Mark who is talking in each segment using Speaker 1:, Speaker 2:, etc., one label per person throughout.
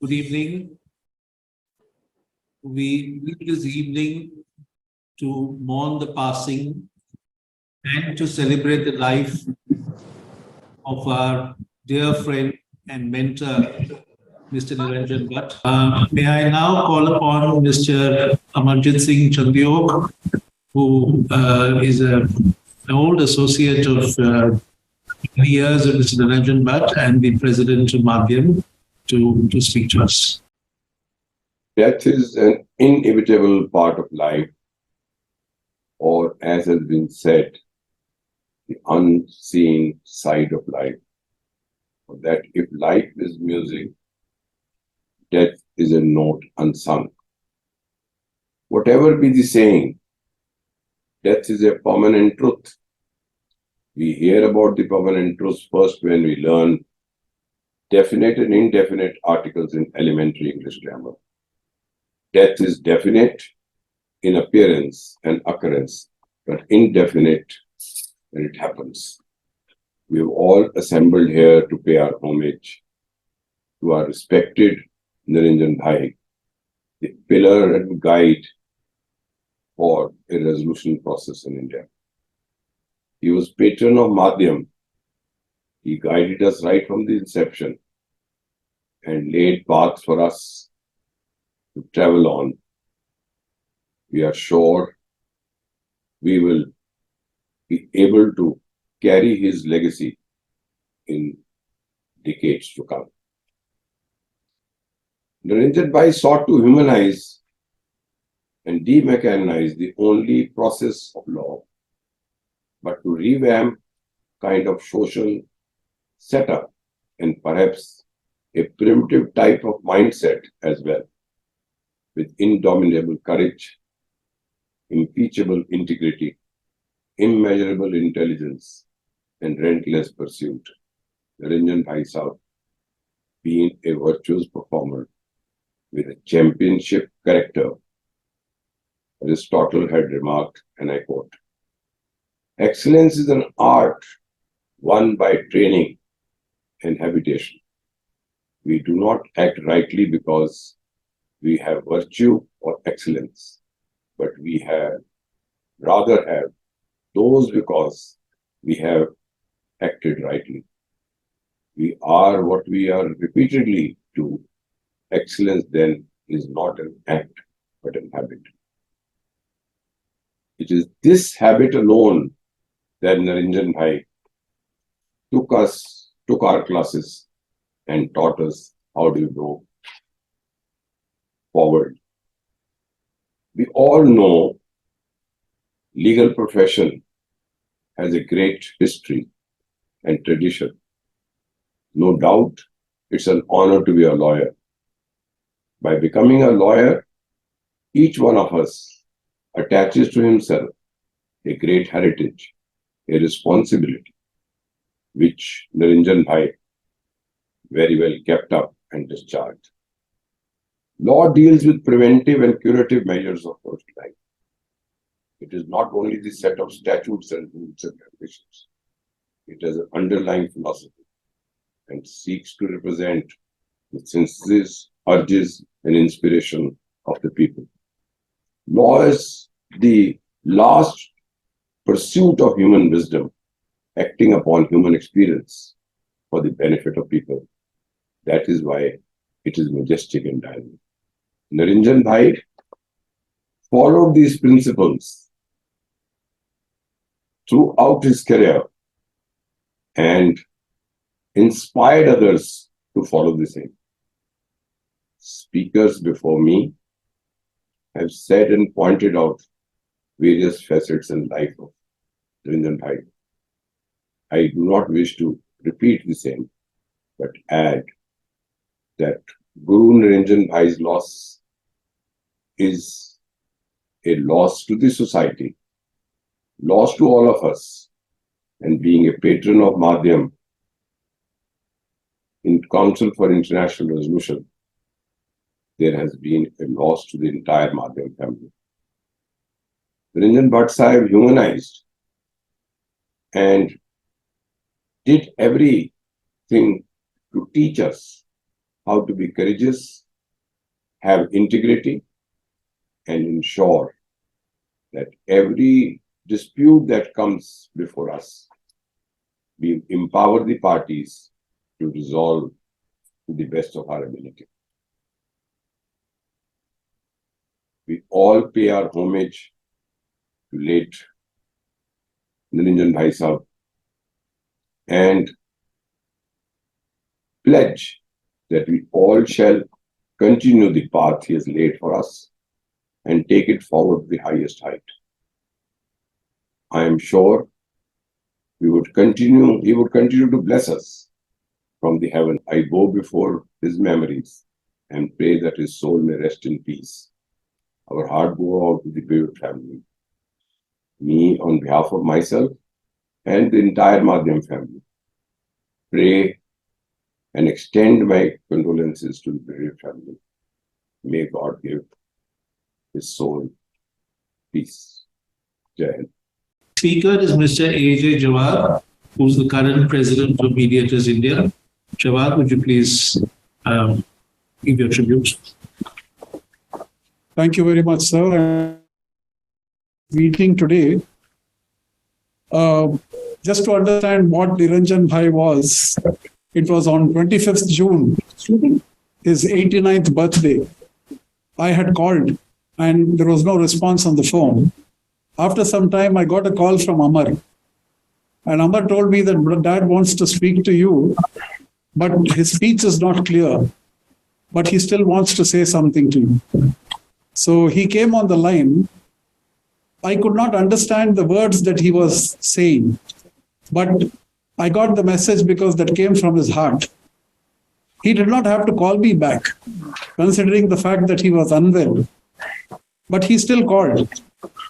Speaker 1: Good evening. We meet this evening to mourn the passing and to celebrate the life of our dear friend and mentor, Mr. Niranjan Bhatt. May I now call upon Mr. Amarjit Singh Chandiok, who is an old associate of many years of Mr. Niranjan Bhatt and the president of Madhyam, to speak to us.
Speaker 2: Death is an inevitable part of life, or as has been said, the unseen side of life. That if life is music, death is a note unsung. Whatever be the saying, death is a permanent truth. We hear about the permanent truth first when we learn definite and indefinite articles in elementary English grammar. Death is definite in appearance and occurrence, but indefinite when it happens. We have all assembled here to pay our homage to our respected Niranjan Bhai, the pillar and guide for a resolution process in India. He was patron of Madhyam. He guided us right from the inception and laid paths for us to travel on. We are sure we will be able to carry his legacy in decades to come. Niranjan Bhai sought to humanize and demechanize the only process of law, but to revamp kind of social setup and perhaps a primitive type of mindset as well, with indomitable courage, impeachable integrity, immeasurable intelligence, and relentless pursuit. Niranjan Bhai Sahab, being a virtuous performer with a championship character, Aristotle had remarked, and I quote, "Excellence is an art won by training and habitation. We do not act rightly because we have virtue or excellence, but we rather have those because we have acted rightly. We are what we are repeatedly do. Excellence then is not an act, but an habit." It is this habit alone that Niranjan Bhai took our classes and taught us how to go forward. We all know legal profession has a great history and tradition. No doubt, it's an honor to be a lawyer. By becoming a lawyer, each one of us attaches to himself a great heritage, a responsibility, which Niranjan Bhai very well kept up and discharged. Law deals with preventive and curative measures of first life. It is not only the set of statutes and rules and regulations. It has an underlying philosophy and seeks to represent the senses, urges, and inspiration of the people. Law is the last pursuit of human wisdom, acting upon human experience for the benefit of people. That is why it is majestic and dynamic. Niranjan Bhai followed these principles throughout his career and inspired others to follow the same. Speakers before me have said and pointed out various facets in life of Niranjan Bhai. I do not wish to repeat the same, but add that Guru Niranjan Bhai's loss is a loss to the society, loss to all of us, and being a patron of Madhyam in Council for International Resolution, there has been a loss to the entire Madhyam family. Niranjan Bhatt Sahib humanized and did everything to teach us how to be courageous, have integrity, and ensure that every dispute that comes before us, we empower the parties to resolve to the best of our ability. We all pay our homage to late Niranjan Bhai Sahab and pledge that we all shall continue the path he has laid for us and take it forward to the highest height. I am sure he would continue to bless us from the heaven. I go before his memories and pray that his soul may rest in peace. Our heart go out to the Bhatt family. Me, on behalf of myself and the entire Madhyam family, pray and extend my condolences to the Bhatt family. May God give his soul peace. Jai Hind.
Speaker 1: Speaker is Mr. A.J. Jawad, who's the current president of Mediators India. Jawad, would you please give your tribute?
Speaker 3: Thank you very much, sir. Meeting today, just to understand what Niranjan Bhai was, it was on 25th June, his 89th birthday. I had called and there was no response on the phone. After some time, I got a call from Amar. And Amar told me that Dad wants to speak to you, but his speech is not clear. But he still wants to say something to you. So he came on the line. I could not understand the words that he was saying, but I got the message because that came from his heart. He did not have to call me back, considering the fact that he was unwell. But he still called.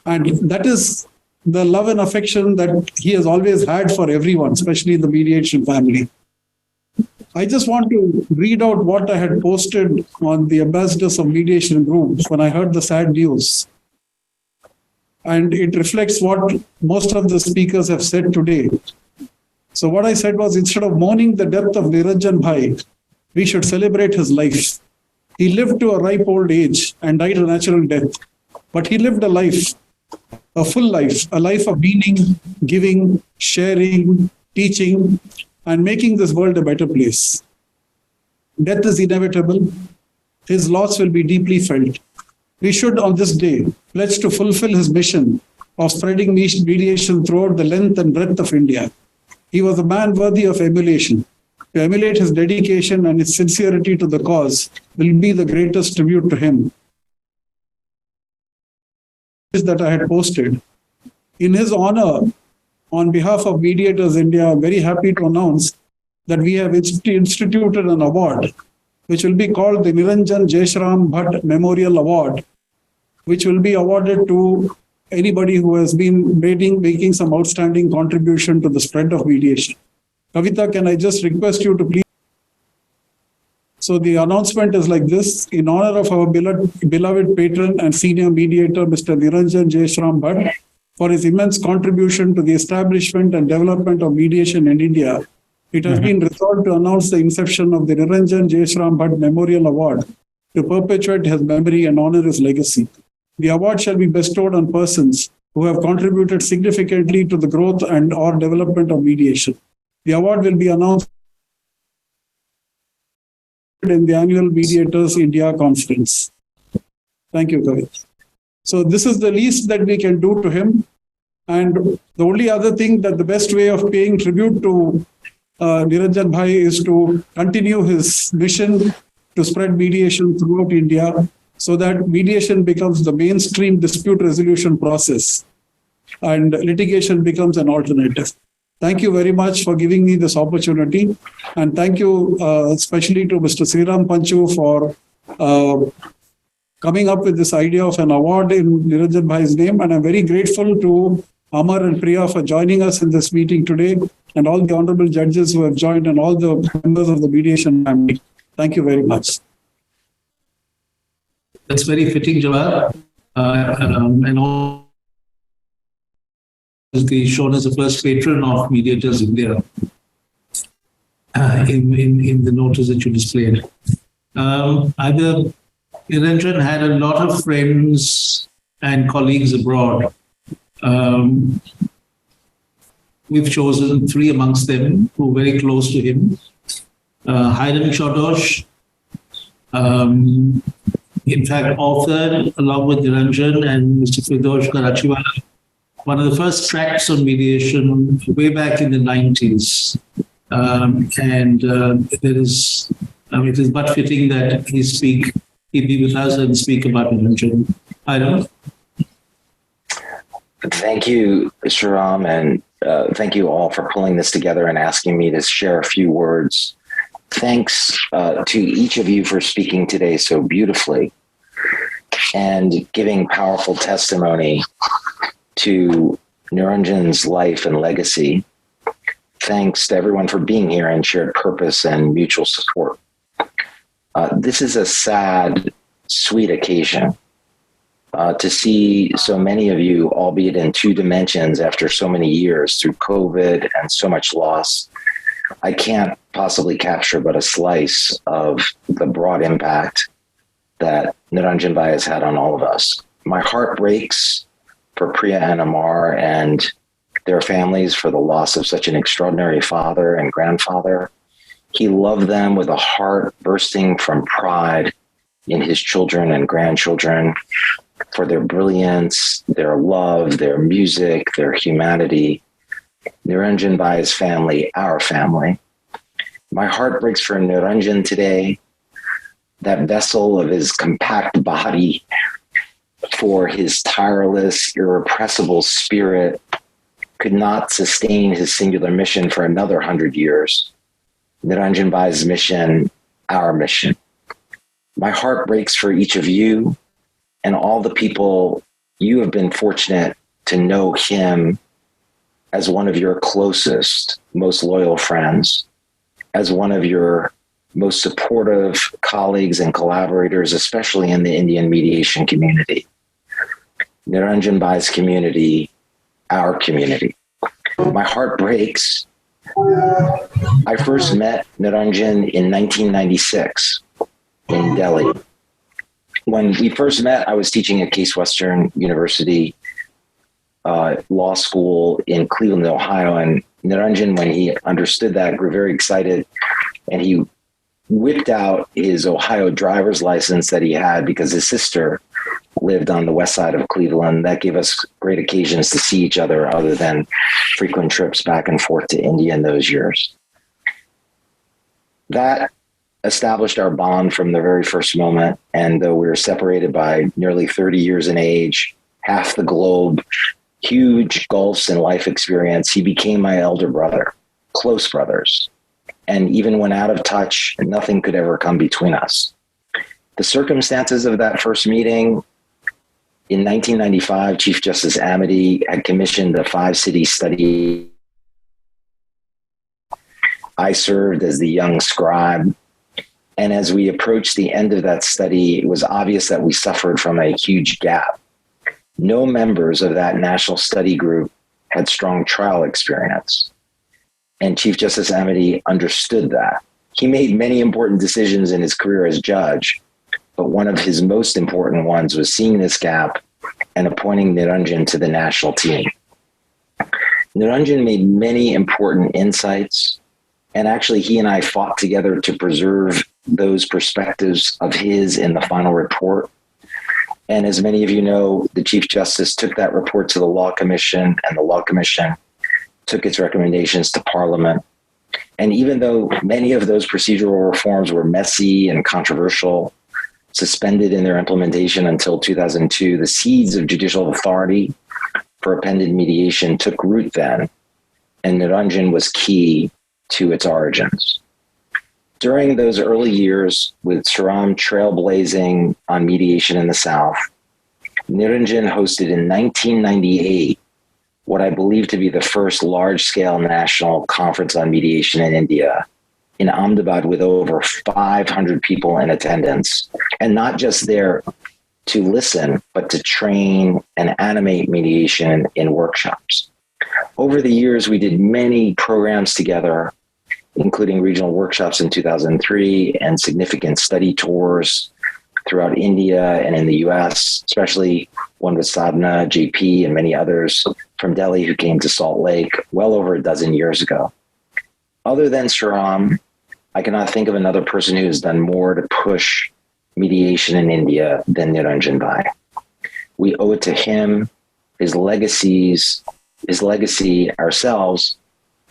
Speaker 3: And that is the love and affection that he has always had for everyone, especially in the mediation family. I just want to read out what I had posted on the Ambassadors of Mediation group when I heard the sad news. And it reflects what most of the speakers have said today. So what I said was, instead of mourning the death of Niranjan Bhai, we should celebrate his life. He lived to a ripe old age and died a natural death. But he lived a life, a full life, a life of meaning, giving, sharing, teaching, and making this world a better place. Death is inevitable. His loss will be deeply felt. We should, on this day, pledge to fulfill his mission of spreading mediation throughout the length and breadth of India. He was a man worthy of emulation. To emulate his dedication and his sincerity to the cause will be the greatest tribute to him. That I had posted. In his honor, on behalf of Mediators India, I'm very happy to announce that we have instituted an award, which will be called the Niranjan Jyeshtaram Bhatt Memorial Award, which will be awarded to anybody who has been making some outstanding contribution to the spread of mediation. Kavita, can I just request you to please? So the announcement is like this: in honor of our beloved patron and senior mediator, Mr. Niranjan Jyeshtaram Bhatt, for his immense contribution to the establishment and development of mediation in India, it has been resolved to announce the inception of the Niranjan Jyeshtaram Bhatt Memorial Award to perpetuate his memory and honor his legacy. The award shall be bestowed on persons who have contributed significantly to the growth and or development of mediation. The award will be announced in the annual Mediators India conference. Thank you, Kavit. So this is the least that we can do to him. And the only other thing, that the best way of paying tribute to Niranjan Bhai is to continue his mission to spread mediation throughout India, so that mediation becomes the mainstream dispute resolution process and litigation becomes an alternative. Thank you very much for giving me this opportunity. And thank you especially to Mr. Sriram Panchu for coming up with this idea of an award in Niranjan Bhai's name. And I'm very grateful to Amar and Priya for joining us in this meeting today, and all the honorable judges who have joined, and all the members of the mediation family. Thank you very much.
Speaker 1: That's very fitting, Jawad. And all shown as the first patron of Mediators India in the notice that you displayed. Either Niranjan had a lot of friends and colleagues abroad. We've chosen three amongst them who are very close to him. Hayden Chodosh, in fact, authored along with Niranjan and Mr. Firdosh Karachiwala one of the first tracts on mediation way back in the 90s. It is but fitting that he be with us and speak about Niranjan. I don't know.
Speaker 4: Thank you, Shriram, and thank you all for pulling this together and asking me to share a few words. Thanks to each of you for speaking today so beautifully and giving powerful testimony to Niranjan's life and legacy. Thanks to everyone for being here and shared purpose and mutual support. This is a sad, sweet occasion to see so many of you, albeit in two dimensions after so many years through COVID and so much loss. I can't possibly capture but a slice of the broad impact that Niranjan Bhai has had on all of us. My heart breaks for Priya and Amar and their families for the loss of such an extraordinary father and grandfather. He loved them with a heart bursting from pride in his children and grandchildren for their brilliance, their love, their music, their humanity. Niranjan Bhai's family, our family. My heart breaks for Niranjan today, that vessel of his compact body, for his tireless, irrepressible spirit, could not sustain his singular mission for another 100 years. Niranjan Bhai's mission, our mission. My heart breaks for each of you and all the people you have been fortunate to know him as one of your closest, most loyal friends, as one of your most supportive colleagues and collaborators, especially in the Indian mediation community. Niranjan Bhai's community, our community. My heart breaks. I first met Niranjan in 1996 in Delhi. When we first met, I was teaching at Case Western University Law School in Cleveland, Ohio. And Niranjan, when he understood that, grew very excited. And he whipped out his Ohio driver's license that he had because his sister lived on the west side of Cleveland. That gave us great occasions to see each other than frequent trips back and forth to India in those years. That established our bond from the very first moment. And though we were separated by nearly 30 years in age, half the globe, huge gulfs in life experience, he became my elder brother, close brothers. And even when out of touch, nothing could ever come between us. The circumstances of that first meeting, in 1995, Chief Justice Amity had commissioned a 5-city study. I served as the young scribe. And as we approached the end of that study, it was obvious that we suffered from a huge gap. No members of that national study group had strong trial experience. And Chief Justice Amity understood that. He made many important decisions in his career as judge, but one of his most important ones was seeing this gap and appointing Niranjan to the national team. Niranjan made many important insights, and actually he and I fought together to preserve those perspectives of his in the final report. And as many of you know, the Chief Justice took that report to the Law Commission, and the Law Commission took its recommendations to Parliament. And even though many of those procedural reforms were messy and controversial, suspended in their implementation until 2002, the seeds of judicial authority for appended mediation took root then, and Niranjan was key to its origins. During those early years, with Shriram trailblazing on mediation in the South, Niranjan hosted in 1998 what I believe to be the first large-scale national conference on mediation in India, in Ahmedabad, with over 500 people in attendance, and not just there to listen, but to train and animate mediation in workshops. Over the years, we did many programs together, including regional workshops in 2003 and significant study tours throughout India and in the US, especially one with Sadhna, JP, and many others from Delhi who came to Salt Lake well over a dozen years ago. Other than Shriram, I cannot think of another person who has done more to push mediation in India than Niranjan Bhatt. We owe it to him, his legacy ourselves,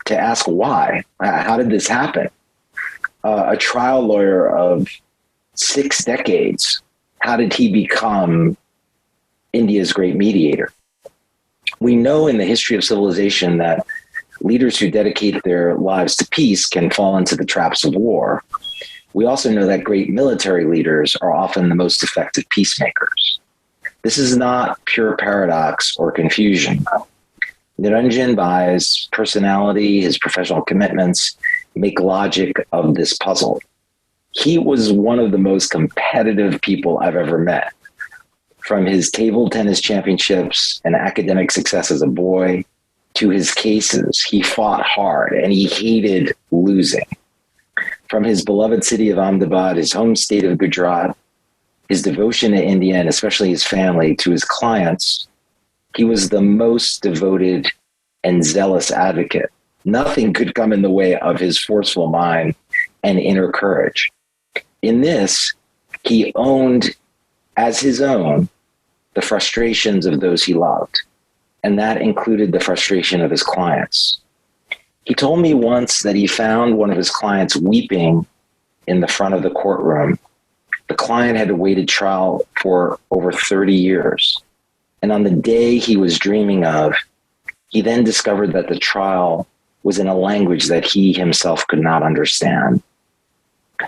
Speaker 4: to ask why. How did this happen? A trial lawyer of 6 decades, how did he become India's great mediator? We know in the history of civilization that leaders who dedicate their lives to peace can fall into the traps of war. We also know that great military leaders are often the most effective peacemakers. This is not pure paradox or confusion. Niranjan Bhatt's personality, his professional commitments make logic of this puzzle. He was one of the most competitive people I've ever met. From his table tennis championships and academic success as a boy to his cases, he fought hard and he hated losing. From his beloved city of Ahmedabad, his home state of Gujarat, his devotion to India and especially his family, to his clients, he was the most devoted and zealous advocate. Nothing could come in the way of his forceful mind and inner courage. In this, he owned as his own the frustrations of those he loved, and that included the frustration of his clients. He told me once that he found one of his clients weeping in the front of the courtroom. The client had awaited trial for over 30 years. And on the day he was dreaming of, he then discovered that the trial was in a language that he himself could not understand.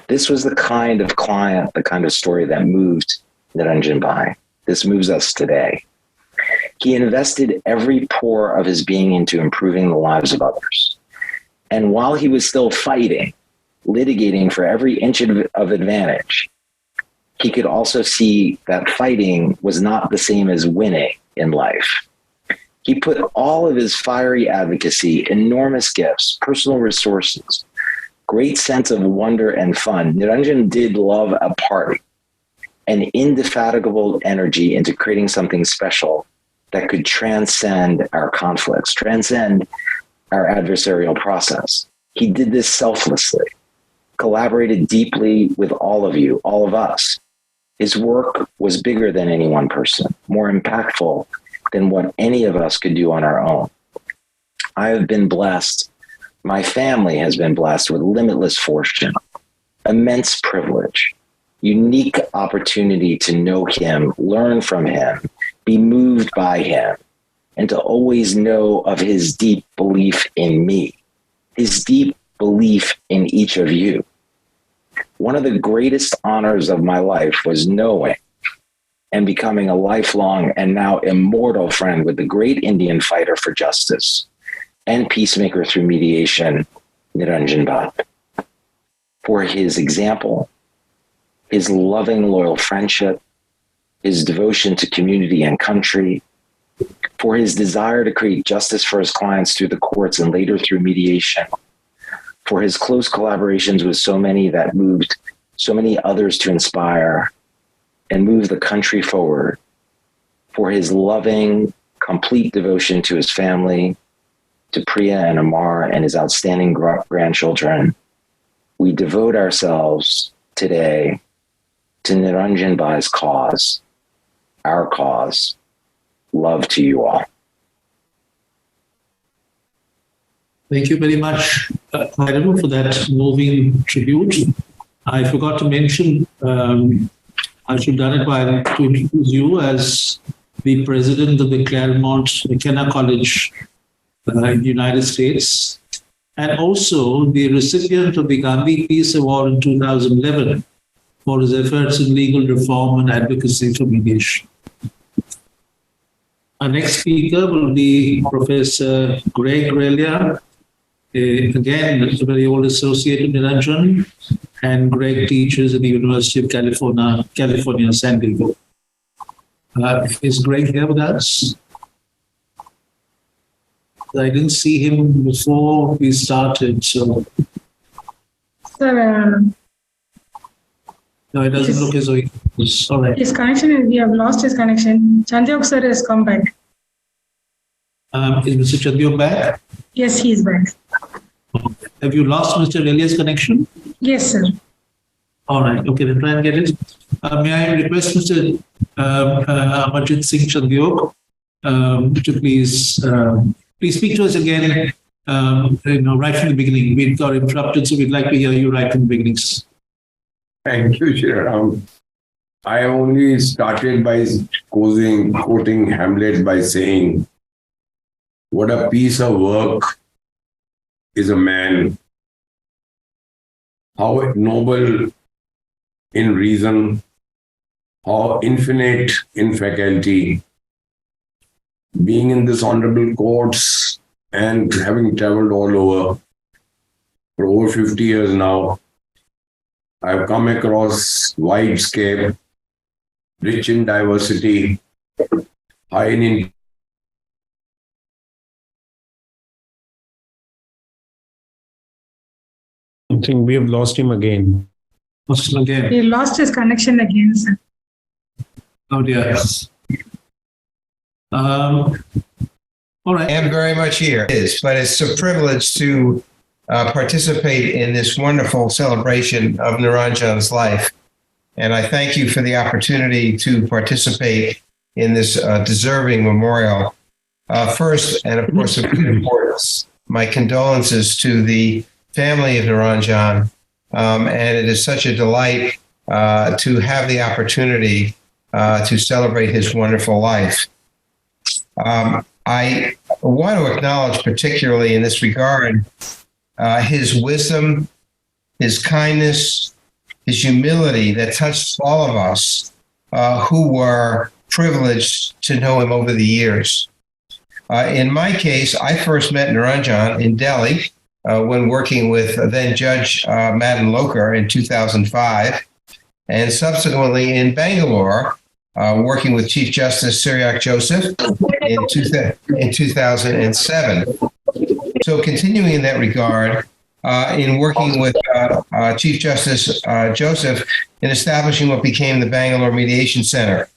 Speaker 4: This was the kind of client, the kind of story that moved Niranjan Bhatt. This moves us today. He invested every pore of his being into improving the lives of others. And while he was still fighting, litigating for every inch of advantage, he could also see that fighting was not the same as winning in life. He put all of his fiery advocacy, enormous gifts, personal resources, great sense of wonder and fun. Niranjan did love a party, an indefatigable energy into creating something special that could transcend our conflicts, transcend our adversarial process. He did this selflessly, collaborated deeply with all of you, all of us. His work was bigger than any one person, more impactful than what any of us could do on our own. I have been blessed. My family has been blessed with limitless fortune, immense privilege, unique opportunity to know him, learn from him, be moved by him, and to always know of his deep belief in me, his deep belief in each of you. One of the greatest honors of my life was knowing and becoming a lifelong and now immortal friend with the great Indian fighter for justice and peacemaker through mediation, Niranjan Bhatt. For his example, his loving, loyal friendship, his devotion to community and country, for his desire to create justice for his clients through the courts and later through mediation, for his close collaborations with so many that moved so many others to inspire and move the country forward, for his loving, complete devotion to his family, to Priya and Amar and his outstanding grandchildren, we devote ourselves today to Niranjan Bhatt's cause, our cause. Love to you all.
Speaker 1: Thank you very much, Niranjan, for that moving tribute. I forgot to mention, I should have done it while to introduce you as the president of the Claremont McKenna College in the United States, and also the recipient of the Gandhi Peace Award in 2011 for his efforts in legal reform and advocacy for mediation. Our next speaker will be Professor Greg Relia, again, a very old associate of Niranjan, and Greg teaches at the University of California, San Diego. Is Greg here with us? I didn't see him before we started, so
Speaker 5: Sir,
Speaker 1: No, it doesn't
Speaker 5: Yes.
Speaker 1: look as though it's all right.
Speaker 5: his connection, we have lost his connection. Chandyok sir has come back.
Speaker 1: Is Mr. Chandyok back?
Speaker 5: Yes, he is back.
Speaker 1: Have you lost Mr. Elias' connection?
Speaker 5: Yes, sir.
Speaker 1: All right. Okay, then try and get it. May I request Mr. Amarjit Singh Chandyok to please speak to us again. Right from the beginning. We got interrupted, so we'd like to hear you right from the beginnings.
Speaker 6: Thank you, Shriram. I only started by quoting Hamlet by saying, "What a piece of work is a man, how noble in reason, how infinite in faculty. Being in this honorable courts and having traveled all over for over 50 years now, I've come across widescape, rich in diversity, high in
Speaker 7: I think we have lost him again.
Speaker 1: Lost him again.
Speaker 5: He lost his connection again, sir.
Speaker 1: Oh dear. All right.
Speaker 8: I am very much here, but it's a privilege to participate in this wonderful celebration of Niranjan's life. And I thank you for the opportunity to participate in this deserving memorial. First, and of course of great importance, my condolences to the family of Niranjan. And it is such a delight to have the opportunity to celebrate his wonderful life. I want to acknowledge, particularly in this regard, his wisdom, his kindness, his humility that touched all of us who were privileged to know him over the years. In my case, I first met Niranjan in Delhi when working with then Judge Madan Lokar in 2005, and subsequently in Bangalore, working with Chief Justice Siriak Joseph in 2007. So continuing in that regard, in working with Chief Justice Joseph in establishing what became the Bangalore Mediation Center.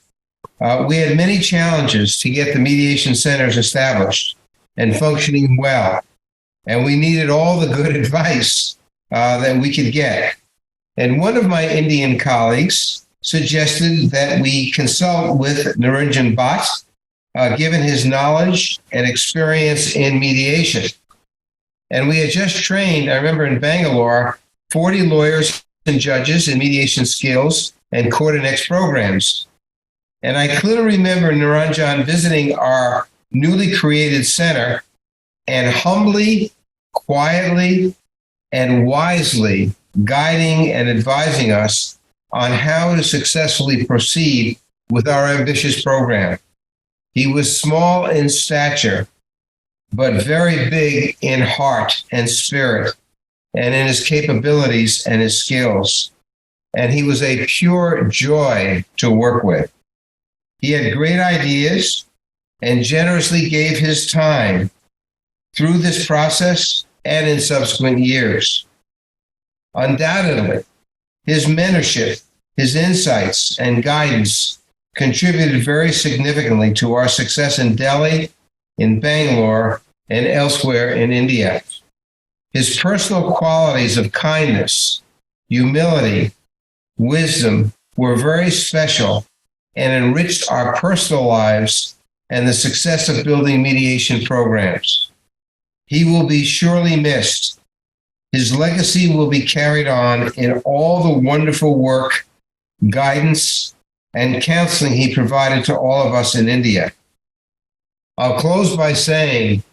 Speaker 8: We had many challenges to get the mediation centers established and functioning well, and we needed all the good advice that we could get. And one of my Indian colleagues suggested that we consult with Niranjan Bhatt, given his knowledge and experience in mediation. And we had just trained, I remember in Bangalore, 40 lawyers and judges in mediation skills and court and ex programs. And I clearly remember Niranjan visiting our newly created center and humbly, quietly, and wisely guiding and advising us on how to successfully proceed with our ambitious program. He was small in stature, but very big in heart and spirit, and in his capabilities and his skills. And he was a pure joy to work with. He had great ideas and generously gave his time through this process and in subsequent years. Undoubtedly, his mentorship, his insights and guidance contributed very significantly to our success in Delhi, in Bangalore, and elsewhere in India. His personal qualities of kindness, humility, wisdom were very special and enriched our personal lives and the success of building mediation programs. He will be surely missed. His legacy will be carried on in all the wonderful work, guidance, and counseling he provided to all of us in India. I'll close by saying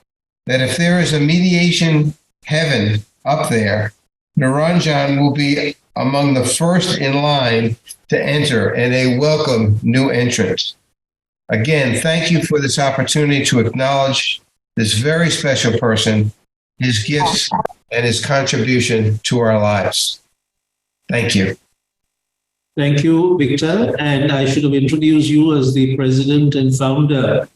Speaker 8: that if there is a mediation heaven up there, Niranjan will be among the first in line to enter and a welcome new entrant. Again, thank you for this opportunity to acknowledge this very special person, his gifts, and his contribution to our lives. Thank you.
Speaker 1: Thank you, Victor. And I should have introduced you as the president and founder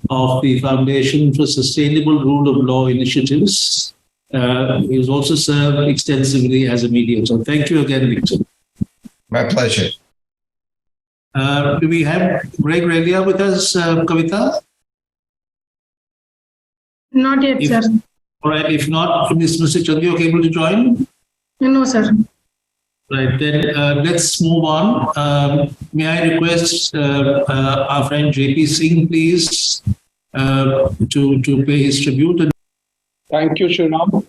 Speaker 1: of the Foundation for Sustainable Rule of Law Initiatives, He's also served extensively as a mediator. Thank you again, Victor.
Speaker 8: My pleasure.
Speaker 1: Do we have Greg Relia with us, Kavita?
Speaker 5: Not yet,
Speaker 1: If-
Speaker 5: sir.
Speaker 1: All right, if not, is Mr. Chandyok able to join?
Speaker 5: No, sir.
Speaker 1: Right, then let's move on. May I request our friend JP Singh, please, to pay his tribute.
Speaker 9: Thank you, Sriram.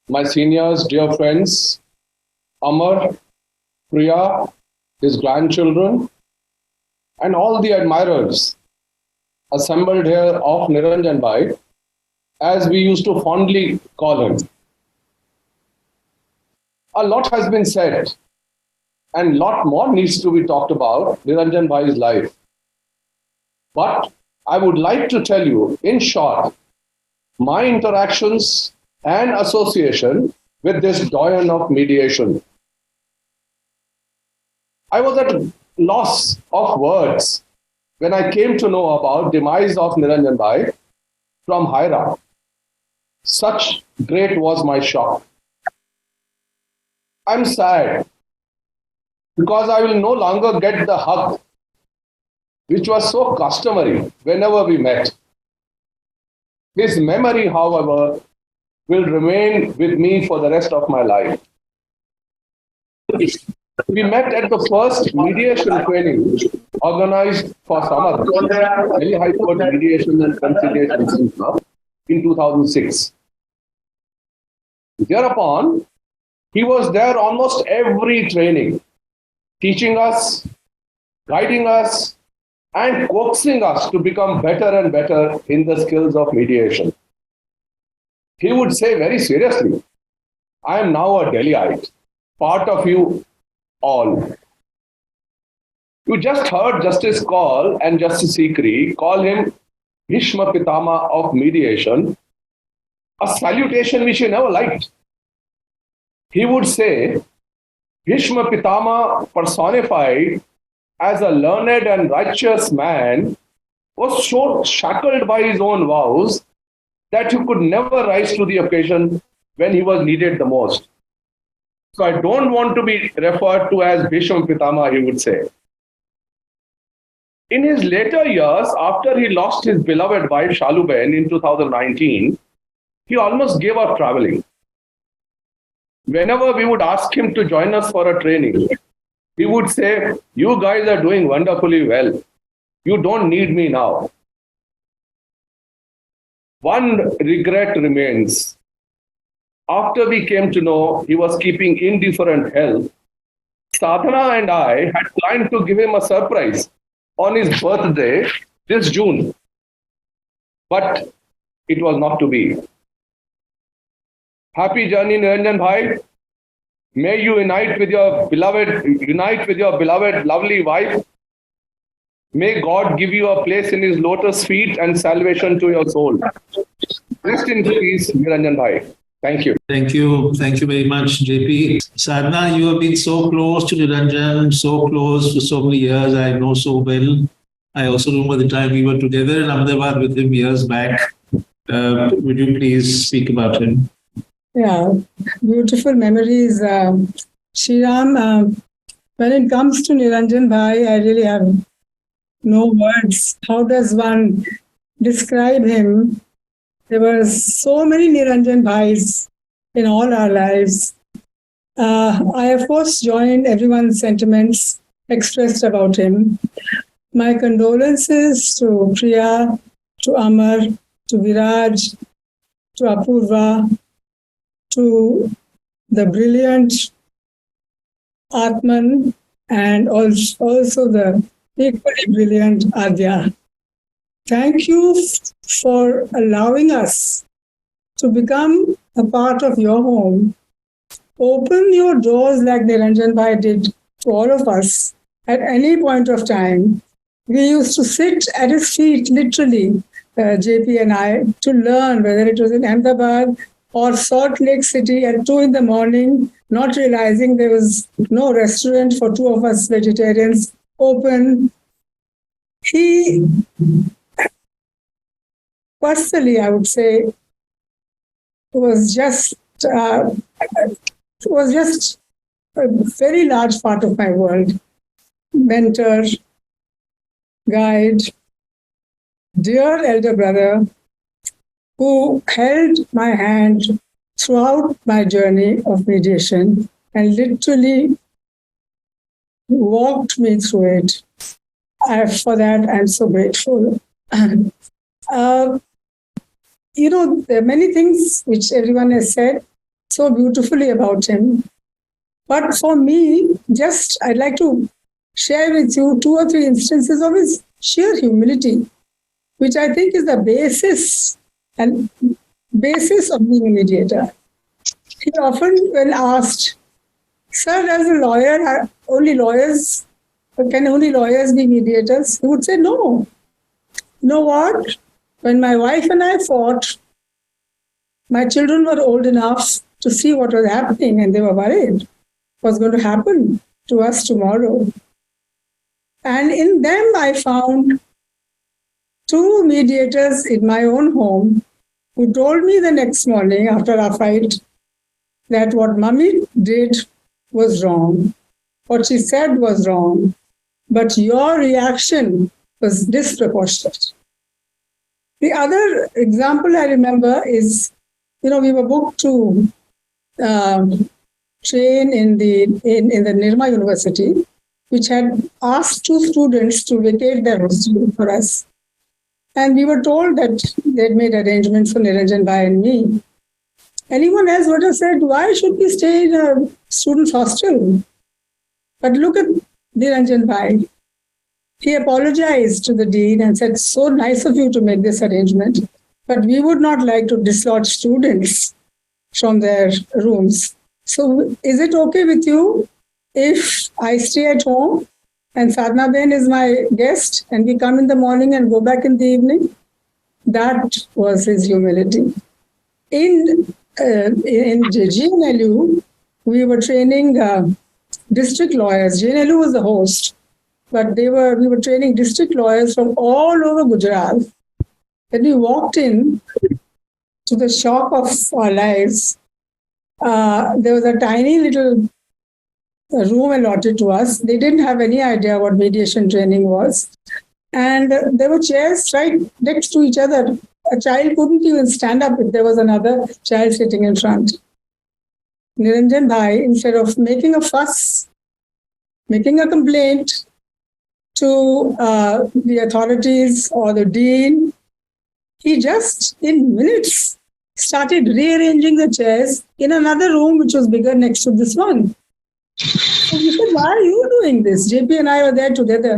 Speaker 9: My seniors, dear friends, Amar, Priya, his grandchildren, and all the admirers assembled here of Niranjan Bhai, as we used to fondly call him. A lot has been said, and a lot more needs to be talked about Niranjan Bhai's life. But I would like to tell you, in short, my interactions and association with this doyen of mediation. I was at loss of words when I came to know about demise of Niranjan Bhai from Haira. Such great was my shock. I'm sad because I will no longer get the hug which was so customary whenever we met. His memory, however, will remain with me for the rest of my life. We met at the first mediation training organized for Samad, Delhi High Court Mediation and Conciliation Center in 2006. Thereupon, he was there almost every training, teaching us, guiding us, and coaxing us to become better and better in the skills of mediation. He would say very seriously, I am now a Delhiite, part of you all. You just heard Justice Kaul and Justice Sikri call him Bhishma Pitama of mediation, a salutation which he never liked. He would say, Bhishma Pitama personified as a learned and righteous man was so shackled by his own vows that he could never rise to the occasion when he was needed the most. So I don't want to be referred to as Bhishma Pitama, he would say. In his later years, after he lost his beloved wife Shaluben in 2019, he almost gave up traveling. Whenever we would ask him to join us for a training, he would say, you guys are doing wonderfully well. You don't need me now. One regret remains. After we came to know he was keeping indifferent health, Sadhana and I had planned to give him a surprise on his birthday this June. But it was not to be. Happy journey, Niranjan Bhai. May you unite with your beloved, lovely wife. May God give you a place in his lotus feet and salvation to your soul. Rest in peace, Niranjan Bhai. Thank you.
Speaker 1: Thank you. Thank you very much, JP. Sadhana, you have been so close to Niranjan, so close for so many years. I know so well. I also remember the time we were together in Ahmedabad with him years back. Would you please speak about him?
Speaker 10: Yeah, beautiful memories. Shriram, when it comes to Niranjan Bhai, I really have no words. How does one describe him? There were so many Niranjan Bhais in all our lives. I, of course, joined everyone's sentiments expressed about him. My condolences to Priya, to Amar, to Viraj, to Apurva, to the brilliant Atman, and also the equally brilliant Adya. Thank you for allowing us to become a part of your home. Open your doors like Niranjan Bhai did to all of us at any point of time. We used to sit at his feet, literally, JP and I, to learn, whether it was in Ahmedabad or Salt Lake City at 2 a.m, not realizing there was no restaurant for two of us vegetarians open. He, personally, I would say, was just a very large part of my world. Mentor, guide, dear elder brother, who held my hand throughout my journey of mediation and literally walked me through it. For that, I'm so grateful. There are many things which everyone has said so beautifully about him. But for me, I'd like to share with you 2 or 3 instances of his sheer humility, which I think is the basis of being a mediator. He often, when asked, "Sir, as a lawyer, can only lawyers be mediators?" He would say, "No. You know what? When my wife and I fought, my children were old enough to see what was happening, and they were worried what's going to happen to us tomorrow. And in them, I found 2 mediators in my own home who told me the next morning after our fight that what Mummy did was wrong. What she said was wrong. But your reaction was disproportionate." The other example I remember is, we were booked to train in the Nirma University, which had asked 2 students to vacate their hostel for us. And we were told that they'd made arrangements for Niranjan Bhai and me. Anyone else would have said, "Why should we stay in a student's hostel?" But look at Niranjan Bhai. He apologized to the dean and said, "So nice of you to make this arrangement, but we would not like to dislodge students from their rooms. So is it okay with you if I stay at home and Sadhna Ben is my guest and we come in the morning and go back in the evening?" That was his humility. In GNLU, we were training district lawyers. GNLU was the host, but we were training district lawyers from all over Gujarat. When we walked in, to the shock of our lives, there was a tiny little room allotted to us. They didn't have any idea what mediation training was. And there were chairs right next to each other. A child couldn't even stand up if there was another child sitting in front. Niranjan Bhai, instead of making a fuss, making a complaint to the authorities or the dean, he just in minutes started rearranging the chairs in another room which was bigger next to this one. So we said, "Why are you doing this?" JP and I were there together.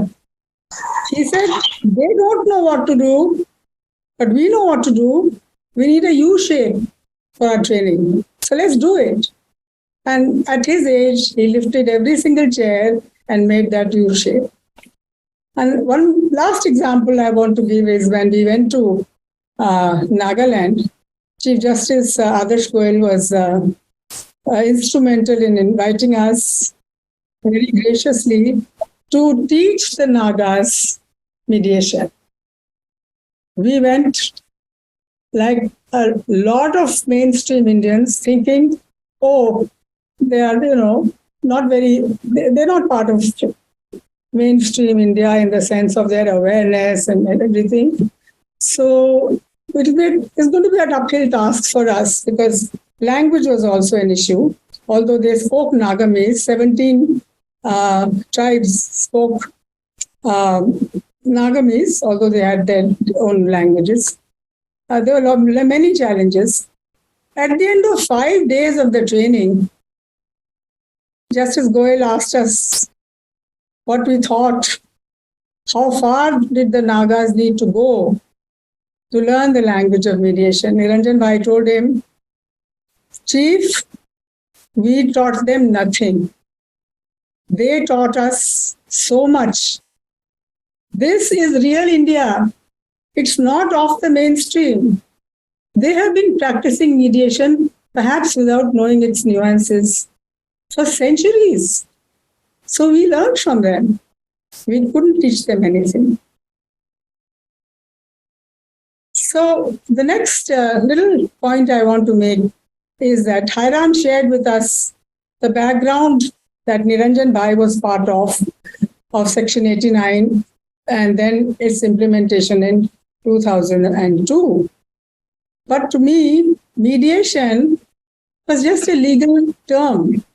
Speaker 10: He said, "They don't know what to do, but we know what to do. We need a U shape for our training. So let's do it." And at his age, he lifted every single chair and made that U shape. And one last example I want to give is when we went to Nagaland, Chief Justice Adarsh Goyal was instrumental in inviting us very graciously to teach the Nagas mediation. We went like a lot of mainstream Indians thinking, "Oh, they are, they're not part of mainstream India in the sense of their awareness and everything." So it's going to be an uphill task for us because language was also an issue. Although they spoke Nagamese, 17 tribes spoke Nagamese, although they had their own languages. There were many challenges. At the end of 5 days of the training, Justice Goyal asked us what we thought, how far did the Nagas need to go to learn the language of mediation. Niranjan Bhai told him, "Chief, we taught them nothing. They taught us so much. This is real India. It's not off the mainstream. They have been practicing mediation, perhaps without knowing its nuances, for centuries. So we learned from them. We couldn't teach them anything." So the next little point I want to make is that Hiram shared with us the background that Niranjan Bhai was part of Section 89 and then its implementation in 2002. But to me, mediation was just a legal term.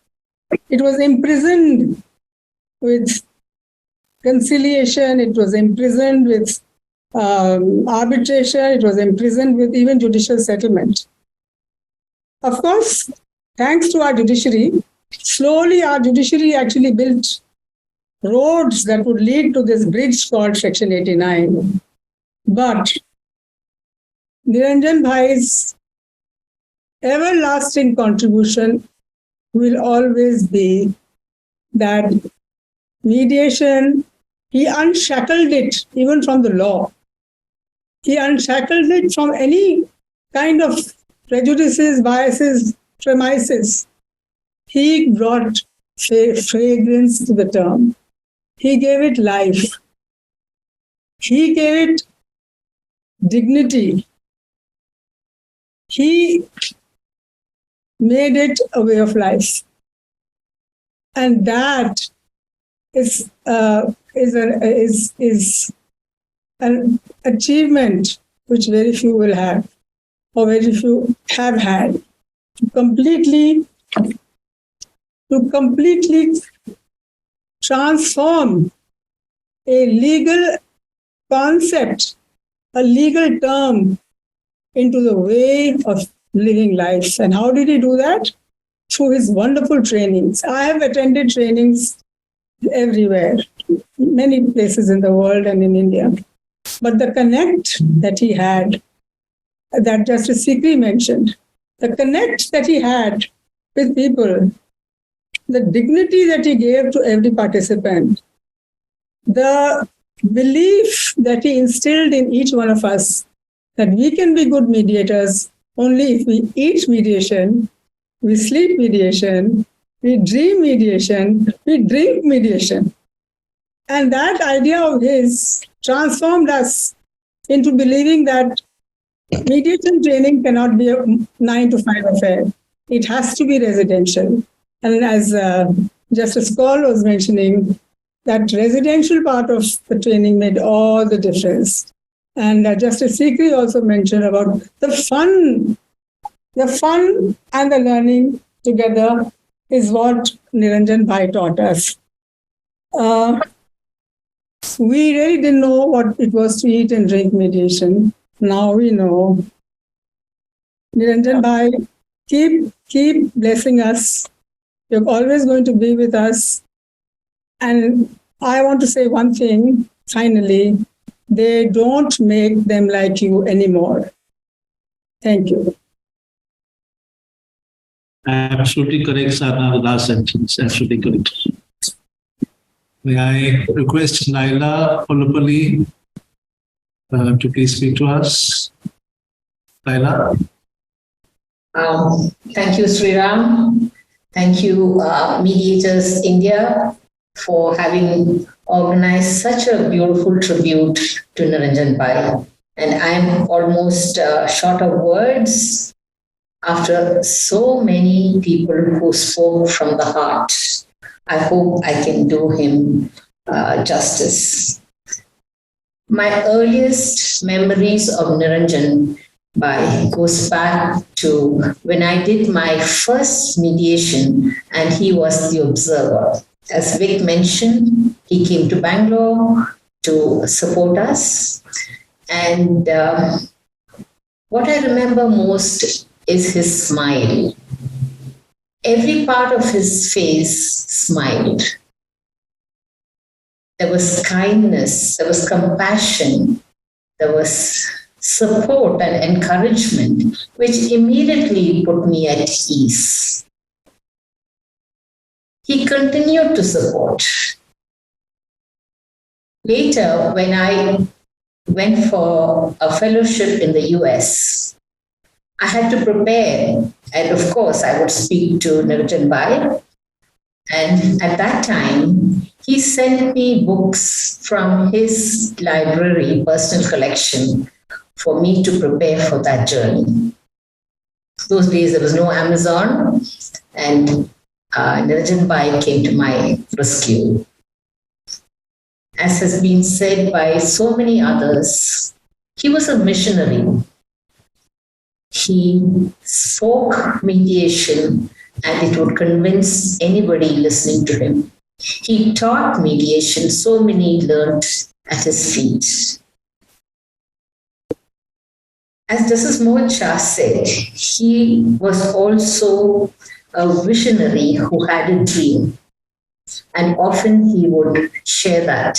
Speaker 10: It was imprisoned with conciliation, it was imprisoned with arbitration, it was imprisoned with even judicial settlement. Of course, thanks to our judiciary, slowly our judiciary actually built roads that would lead to this bridge called Section 89. But Niranjan Bhai's everlasting contribution will always be that mediation, he unshackled it even from the law. He unshackled it from any kind of prejudices, biases, premises. He brought fragrance to the term. He gave it life. He gave it dignity. He made it a way of life. And that is an achievement which very few will have, or very few have had, to completely transform a legal concept, a legal term, into the way of living life. And how did he do that? Through his wonderful trainings. I have attended trainings everywhere, many places in the world and in India. But the connect that he had, that Justice Sikri mentioned, the connect that he had with people, the dignity that he gave to every participant, the belief that he instilled in each one of us that we can be good mediators only if we eat mediation, we sleep mediation, we dream mediation, we drink mediation. And that idea of his transformed us into believing that mediation training cannot be a 9-to-5 affair. It has to be residential. And as Justice Kaul was mentioning, that residential part of the training made all the difference. And Justice Sikri also mentioned about the fun and the learning together is what Niranjan Bhai taught us. We really didn't know what it was to eat and drink mediation. Now we know. Niranjan Bhai, keep blessing us. You're always going to be with us. And I want to say one thing, finally. They don't make them like you anymore. Thank you.
Speaker 1: Absolutely correct, Sadhana, the last sentence. Absolutely correct. May I request Naila Olupalli to please speak to us? Naila?
Speaker 11: Thank you, Sriram. Thank you, Mediators India, for having organized such a beautiful tribute to Niranjan Bhai. And I'm almost short of words after so many people who spoke from the heart. I hope I can do him justice. My earliest memories of Niranjan Bhai goes back to when I did my first mediation and he was the observer. As Vic mentioned, he came to Bangalore to support us. And what I remember most is his smile. Every part of his face smiled. There was kindness, there was compassion, there was support and encouragement, which immediately put me at ease. He continued to support. Later, when I went for a fellowship in the US, I had to prepare. And of course, I would speak to Niranjan Bhai. And at that time, he sent me books from his library, personal collection, for me to prepare for that journey. Those days there was no Amazon, and Niranjan Bhai came to my rescue. As has been said by so many others, he was a missionary. He spoke mediation and it would convince anybody listening to him. He taught mediation, so many learned at his feet. As Justice Mohan Shah said, he was also a visionary who had a dream. And often he would share that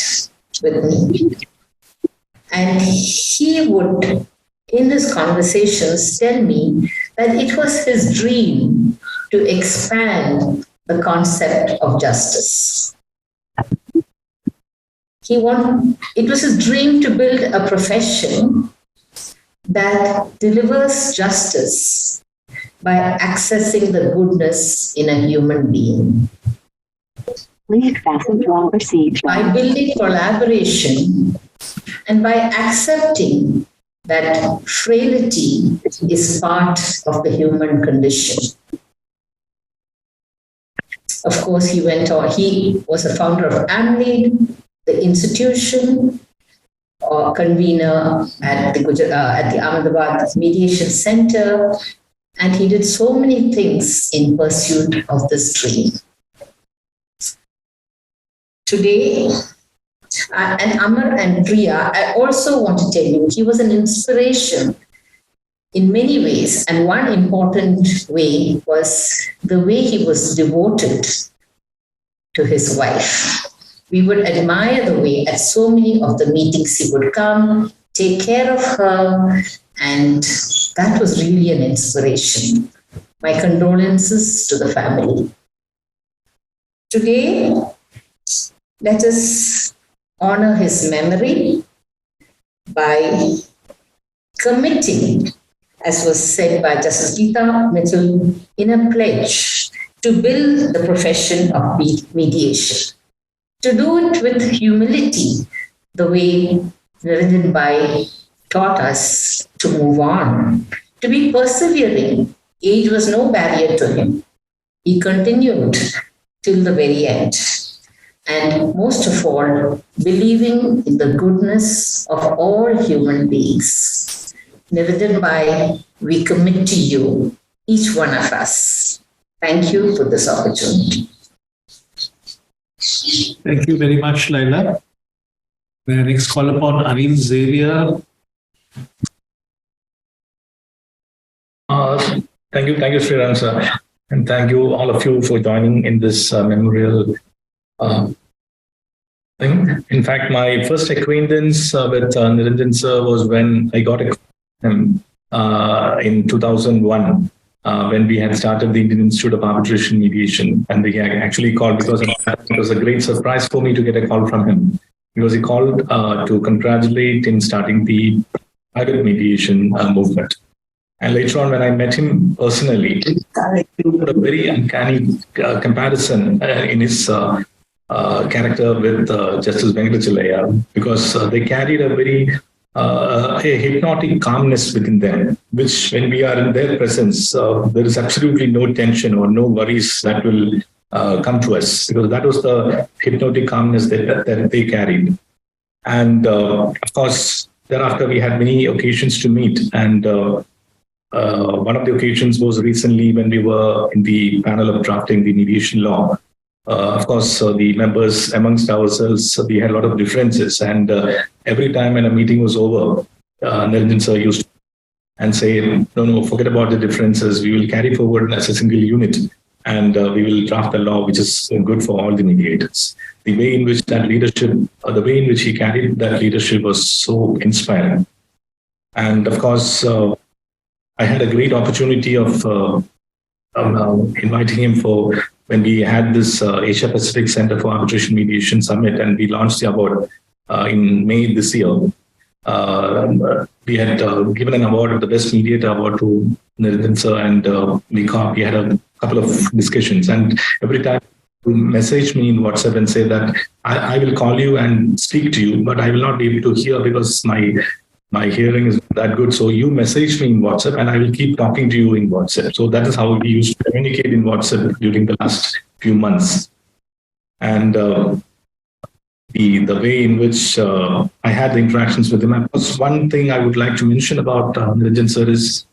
Speaker 11: with me. And he would, in his conversations, tell me that it was his dream to expand the concept of justice. It was his dream to build a profession that delivers justice by accessing the goodness in a human being.
Speaker 12: Please fasten to all received.
Speaker 11: By building collaboration and by accepting that frailty is part of the human condition. Of course, he went on. He was a founder of AMLEAD, the institution, or convener at the Ahmedabad Mediation Center, and he did so many things in pursuit of this dream. Today, and Amar and Priya, I also want to tell you, he was an inspiration in many ways. And one important way was the way he was devoted to his wife. We would admire the way at so many of the meetings he would come, take care of her, and that was really an inspiration. My condolences to the family. Today, let us honor his memory by committing, as was said by Justice Geeta Mittal, in a pledge to build the profession of mediation. To do it with humility, the way Niranjan Bhai taught us to move on, to be persevering. Age was no barrier to him. He continued till the very end. And most of all, believing in the goodness of all human beings. Niranjan Bhai, we commit to you, each one of us. Thank you for this opportunity.
Speaker 1: Thank you very much, Laila. May I next call upon Anil Xavier.
Speaker 13: Thank you, Sriram sir, and thank you all of you for joining in this memorial thing. In fact, my first acquaintance with Niranjan sir was when I got him in 2001. When we had started the Indian Institute of Arbitration Mediation, and we actually called because it was a great surprise for me to get a call from him, because he called to congratulate in starting the private mediation movement. And later on, when I met him personally, he had a very uncanny comparison in his character with Justice Venkatachalaya, because they carried a very a hypnotic calmness within them, which when we are in their presence, there is absolutely no tension or no worries that will come to us, because that was the hypnotic calmness that they carried. And of course, thereafter we had many occasions to meet. And one of the occasions was recently when we were in the panel of drafting the mediation law. Of course, the members amongst ourselves, we had a lot of differences. And every time when a meeting was over, Niranjan sir used to and say, no, forget about the differences. We will carry forward as a single unit, and we will draft a law which is good for all the mediators. The way in which that leadership, the way in which he carried that leadership was so inspiring. And of course, I had a great opportunity of inviting him for when we had this Asia Pacific Center for Arbitration Mediation Summit, and we launched the award in May this year. We had given an award, the Best Mediator Award, to Niranjan sir, and we had a couple of discussions. And every time he message me in WhatsApp and say that I will call you and speak to you, but I will not be able to hear because my my hearing is that good. So you message me in WhatsApp and I will keep talking to you in WhatsApp. So that is how we used to communicate in WhatsApp during the last few months. And the way in which I had the interactions with him. One thing I would like to mention about Niranjan sir is,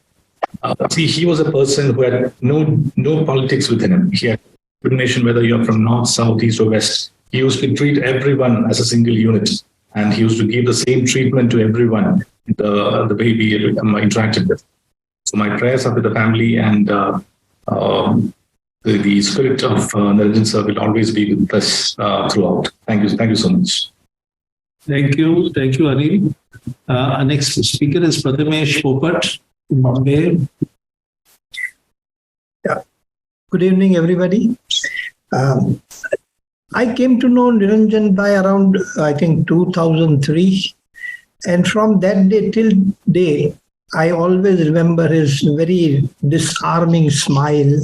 Speaker 13: he was a person who had no politics within him. He had discrimination, whether you're from north, south, east, or west. He used to treat everyone as a single unit, and he used to give the same treatment to everyone, the way we interacted with. So my prayers are with the family, and the spirit of Niranjan sir will always be with us throughout. Thank you so much.
Speaker 1: Thank you, Anil. Our next speaker is Prathamesh Popat, Bombay.
Speaker 14: Yeah. Good evening, everybody. I came to know Niranjan by around, I think, 2003. And from that day till day, I always remember his very disarming smile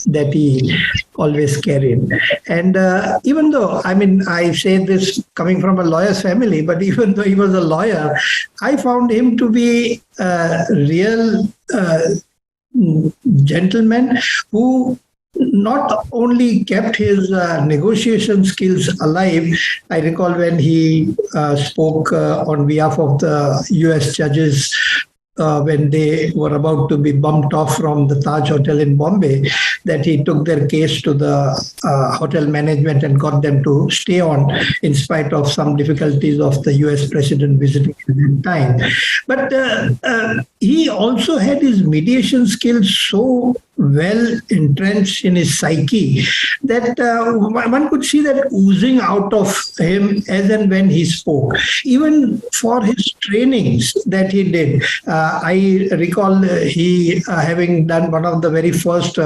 Speaker 14: that he always carried. And even though, I say this coming from a lawyer's family, but even though he was a lawyer, I found him to be a real gentleman who not only kept his negotiation skills alive. I recall when he spoke on behalf of the US judges when they were about to be bumped off from the Taj Hotel in Bombay, that he took their case to the hotel management and got them to stay on in spite of some difficulties of the US president visiting at that time. But he also had his mediation skills so well entrenched in his psyche that one could see that oozing out of him as and when he spoke. Even for his trainings that he did, I recall he having done one of the very first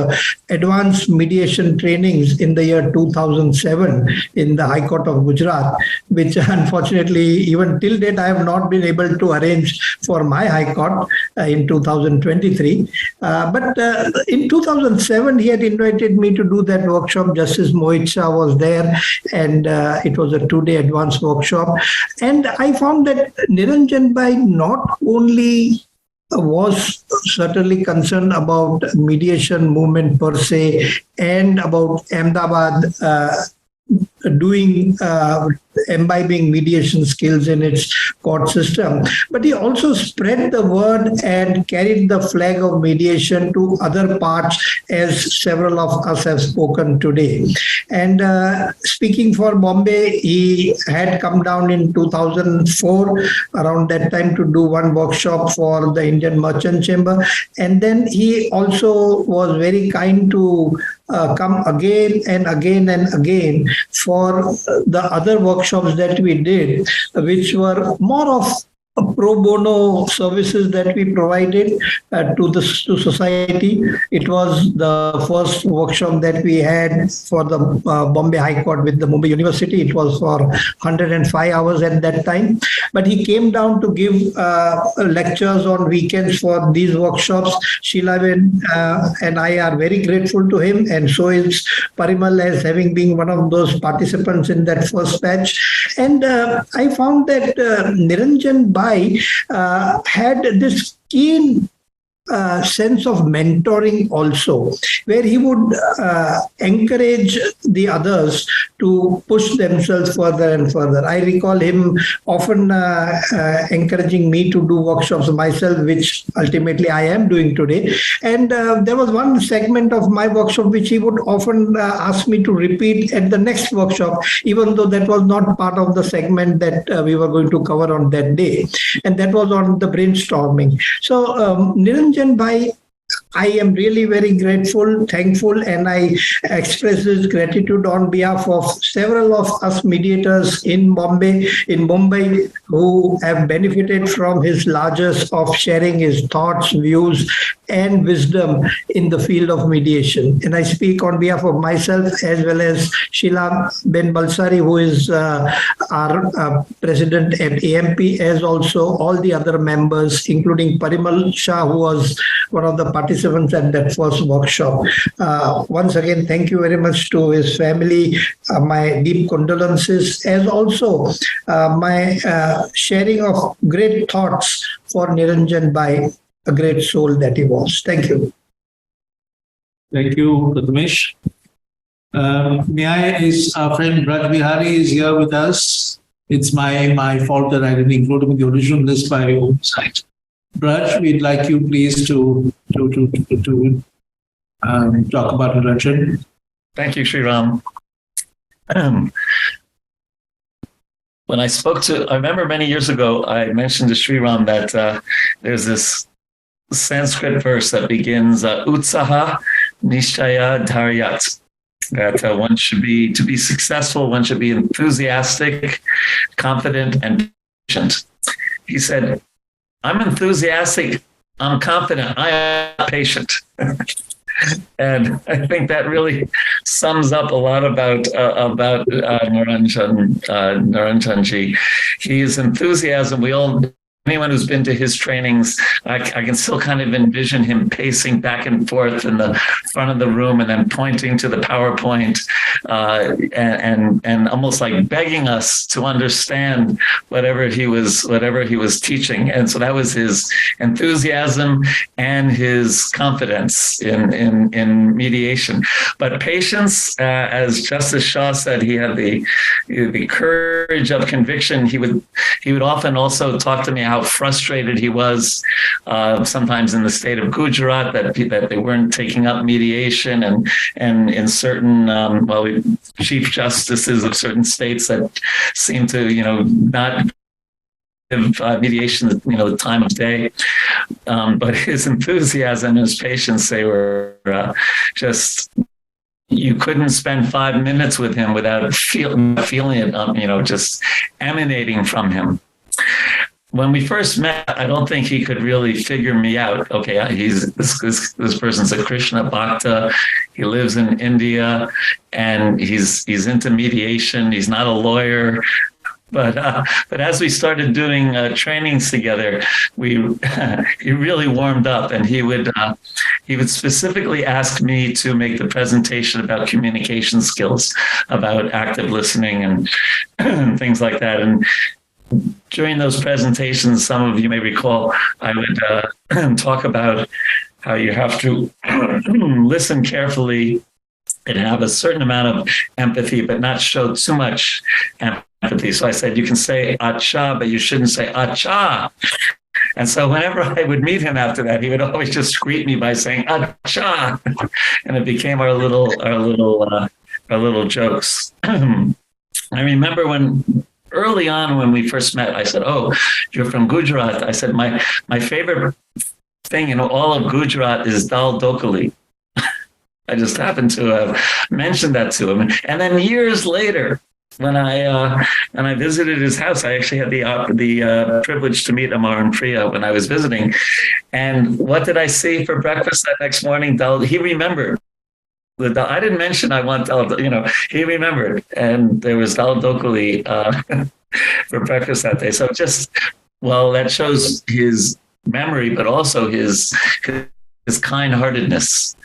Speaker 14: advanced mediation trainings in the year 2007 in the High Court of Gujarat, which unfortunately even till date I have not been able to arrange for my High Court in 2023. But in 2007, he had invited me to do that workshop. Justice Mohit Shah was there, and it was a 2-day advanced workshop. And I found that Niranjan Bhai not only was certainly concerned about mediation movement per se and about Ahmedabad imbibing mediation skills in its court system, but he also spread the word and carried the flag of mediation to other parts, as several of us have spoken today. And speaking for Bombay, he had come down in 2004 around that time to do one workshop for the Indian Merchant Chamber, and then he also was very kind to come again and again and again for the other workshops that we did, which were more of pro bono services that we provided to society. It was the first workshop that we had for the Bombay High Court with the Mumbai University. It was for 105 hours at that time. But he came down to give lectures on weekends for these workshops. Sheila and I are very grateful to him, and so is Parimal, as having been one of those participants in that first batch. And I found that Niranjan Bhai had this keen sense of mentoring also, where he would encourage the others to push themselves further and further. I recall him often encouraging me to do workshops myself, which ultimately I am doing today. And there was one segment of my workshop which he would often ask me to repeat at the next workshop, even though that was not part of the segment that we were going to cover on that day. And that was on the brainstorming. So Niranjan Bhai, I am really very grateful, thankful, and I express this gratitude on behalf of several of us mediators in Mumbai, who have benefited from his largesse of sharing his thoughts, views, and wisdom in the field of mediation. And I speak on behalf of myself as well as Sheila Ben Balsari, who is our president at AMP, as also all the other members, including Parimal Shah, who was one of the participants participants at that first workshop. Once again, thank you very much to his family. My deep condolences, as also my sharing of great thoughts for Niranjan Bhai, a great soul that he was. Thank you.
Speaker 1: Thank you, Prathamesh. Is our friend Braj Bihari is here with us. It's my fault that I didn't include him in the original list by oversight. Braj, we'd like you please to talk about Niranjan.
Speaker 15: Thank you, Sriram. When I remember many years ago, I mentioned to Sriram that there's this Sanskrit verse that begins Utsaha Nishchaya Dharyat. That one should be, to be successful, one should be enthusiastic, confident, and patient. He said, I'm enthusiastic, I'm confident, I am patient. And I think that really sums up a lot about Niranjanji. His enthusiasm, anyone who's been to his trainings, I can still kind of envision him pacing back and forth in the front of the room and then pointing to the PowerPoint and almost like begging us to understand whatever he was teaching. And so that was his enthusiasm and his confidence in mediation. But patience, as Justice Shah said, he had the courage of conviction. He would often also talk to me how frustrated he was sometimes in the state of Gujarat that they weren't taking up mediation and in certain chief justices of certain states that seem to not give mediation the time of day, but his enthusiasm and his patience, they were just. You couldn't spend 5 minutes with him without feeling it, just emanating from him. When we first met, I don't think he could really figure me out. Okay, this person's a Krishna Bhakta. He lives in India, and he's into mediation. He's not a lawyer. But as we started doing trainings together, he really warmed up, and he would specifically ask me to make the presentation about communication skills, about active listening and things like that. And during those presentations, some of you may recall, I would talk about how you have to listen carefully and have a certain amount of empathy, but not show too much empathy. So I said, you can say acha, but you shouldn't say acha. And so whenever I would meet him after that, he would always just greet me by saying acha, and it became our little jokes. I remember early on when we first met, I said, "Oh, you're from Gujarat." I said, my favorite thing in all of Gujarat is dal dokali. I just happened to have mentioned that to him. And then years later, when I visited his house, I actually had the privilege to meet Amar and Priya when I was visiting. And what did I see for breakfast that next morning? He remembered. I didn't mention I want dal, he remembered. And there was dal dokali for breakfast that day. So that shows his memory, but also his kind-heartedness,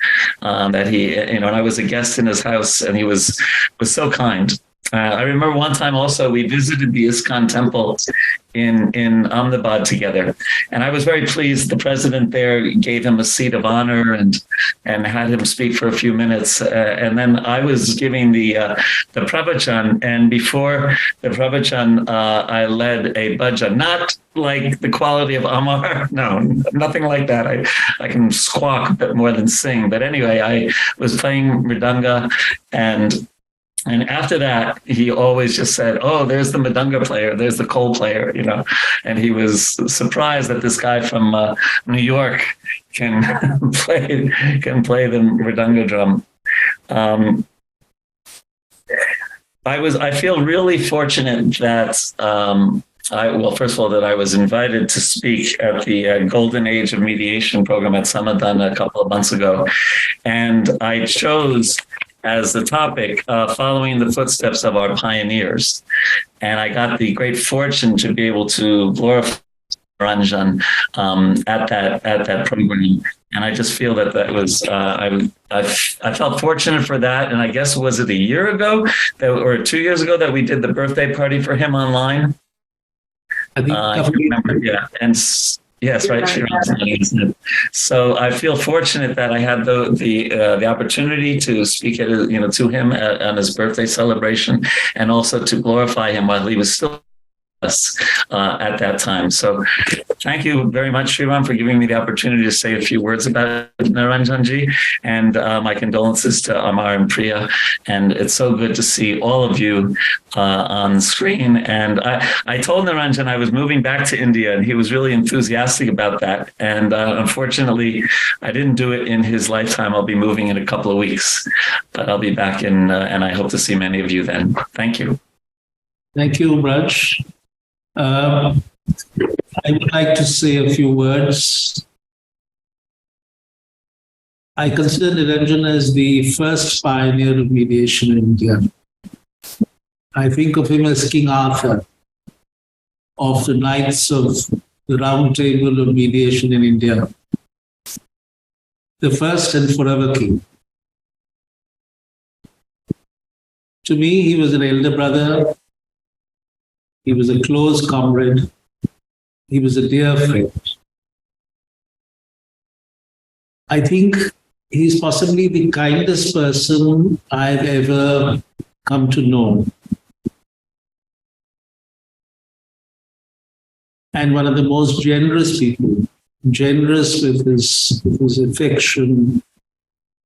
Speaker 15: that he, and I was a guest in his house, and he was so kind. I remember one time also we visited the ISKCON temple in Ahmedabad together, and I was very pleased. The president there gave him a seat of honor and had him speak for a few minutes, and then I was giving the pravachan, and before the pravachan, I led a bhajan, not like the quality of Amar, no, nothing like that. I can squawk a bit more than sing, but anyway, I was playing mridanga, and after that, he always just said, "Oh, there's the mridanga player, there's the kol player," and he was surprised that this guy from New York can play the mridanga drum. I feel really fortunate that first of all, that I was invited to speak at the Golden Age of Mediation program at Samadhan a couple of months ago, and I chose as the topic, following the footsteps of our pioneers. And I got the great fortune to be able to glorify Niranjan at that program. And I just feel that was I felt fortunate for that. And I guess, was it a year ago or 2 years ago that we did the birthday party for him online?
Speaker 1: I think
Speaker 15: I can't remember. Yeah, and yes, right. So I feel fortunate that I had the opportunity to speak at to him on his birthday celebration, and also to glorify him while he was still us at that time. So thank you very much, Sriram, for giving me the opportunity to say a few words about Niranjanji, and my condolences to Amar and Priya. And it's so good to see all of you on screen. And I told Niranjan I was moving back to India, and he was really enthusiastic about that. And unfortunately, I didn't do it in his lifetime. I'll be moving in a couple of weeks, but I'll be back and I hope to see many of you then. Thank you.
Speaker 1: Thank you, Raj. I would like to say a few words. I consider Niranjan as the first pioneer of mediation in India. I think of him as King Arthur of the Knights of the Round Table of mediation in India. The first and forever king. To me, he was an elder brother. He was a close comrade. He was a dear friend. I think he's possibly the kindest person I've ever come to know. And one of the most generous people, generous with his affection,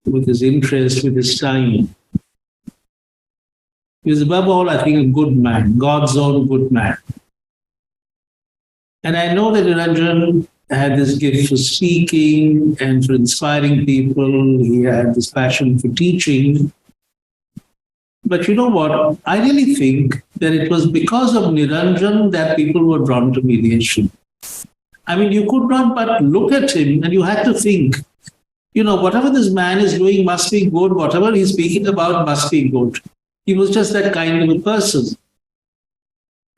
Speaker 1: with his interest, with his time. He was above all, I think, a good man, God's own good man. And I know that Niranjan had this gift for speaking and for inspiring people. He had this passion for teaching. But you know what? I really think that it was because of Niranjan that people were drawn to mediation. I mean, you could not but look at him and you had to think, whatever this man is doing must be good. Whatever he's speaking about must be good. He was just that kind of a person.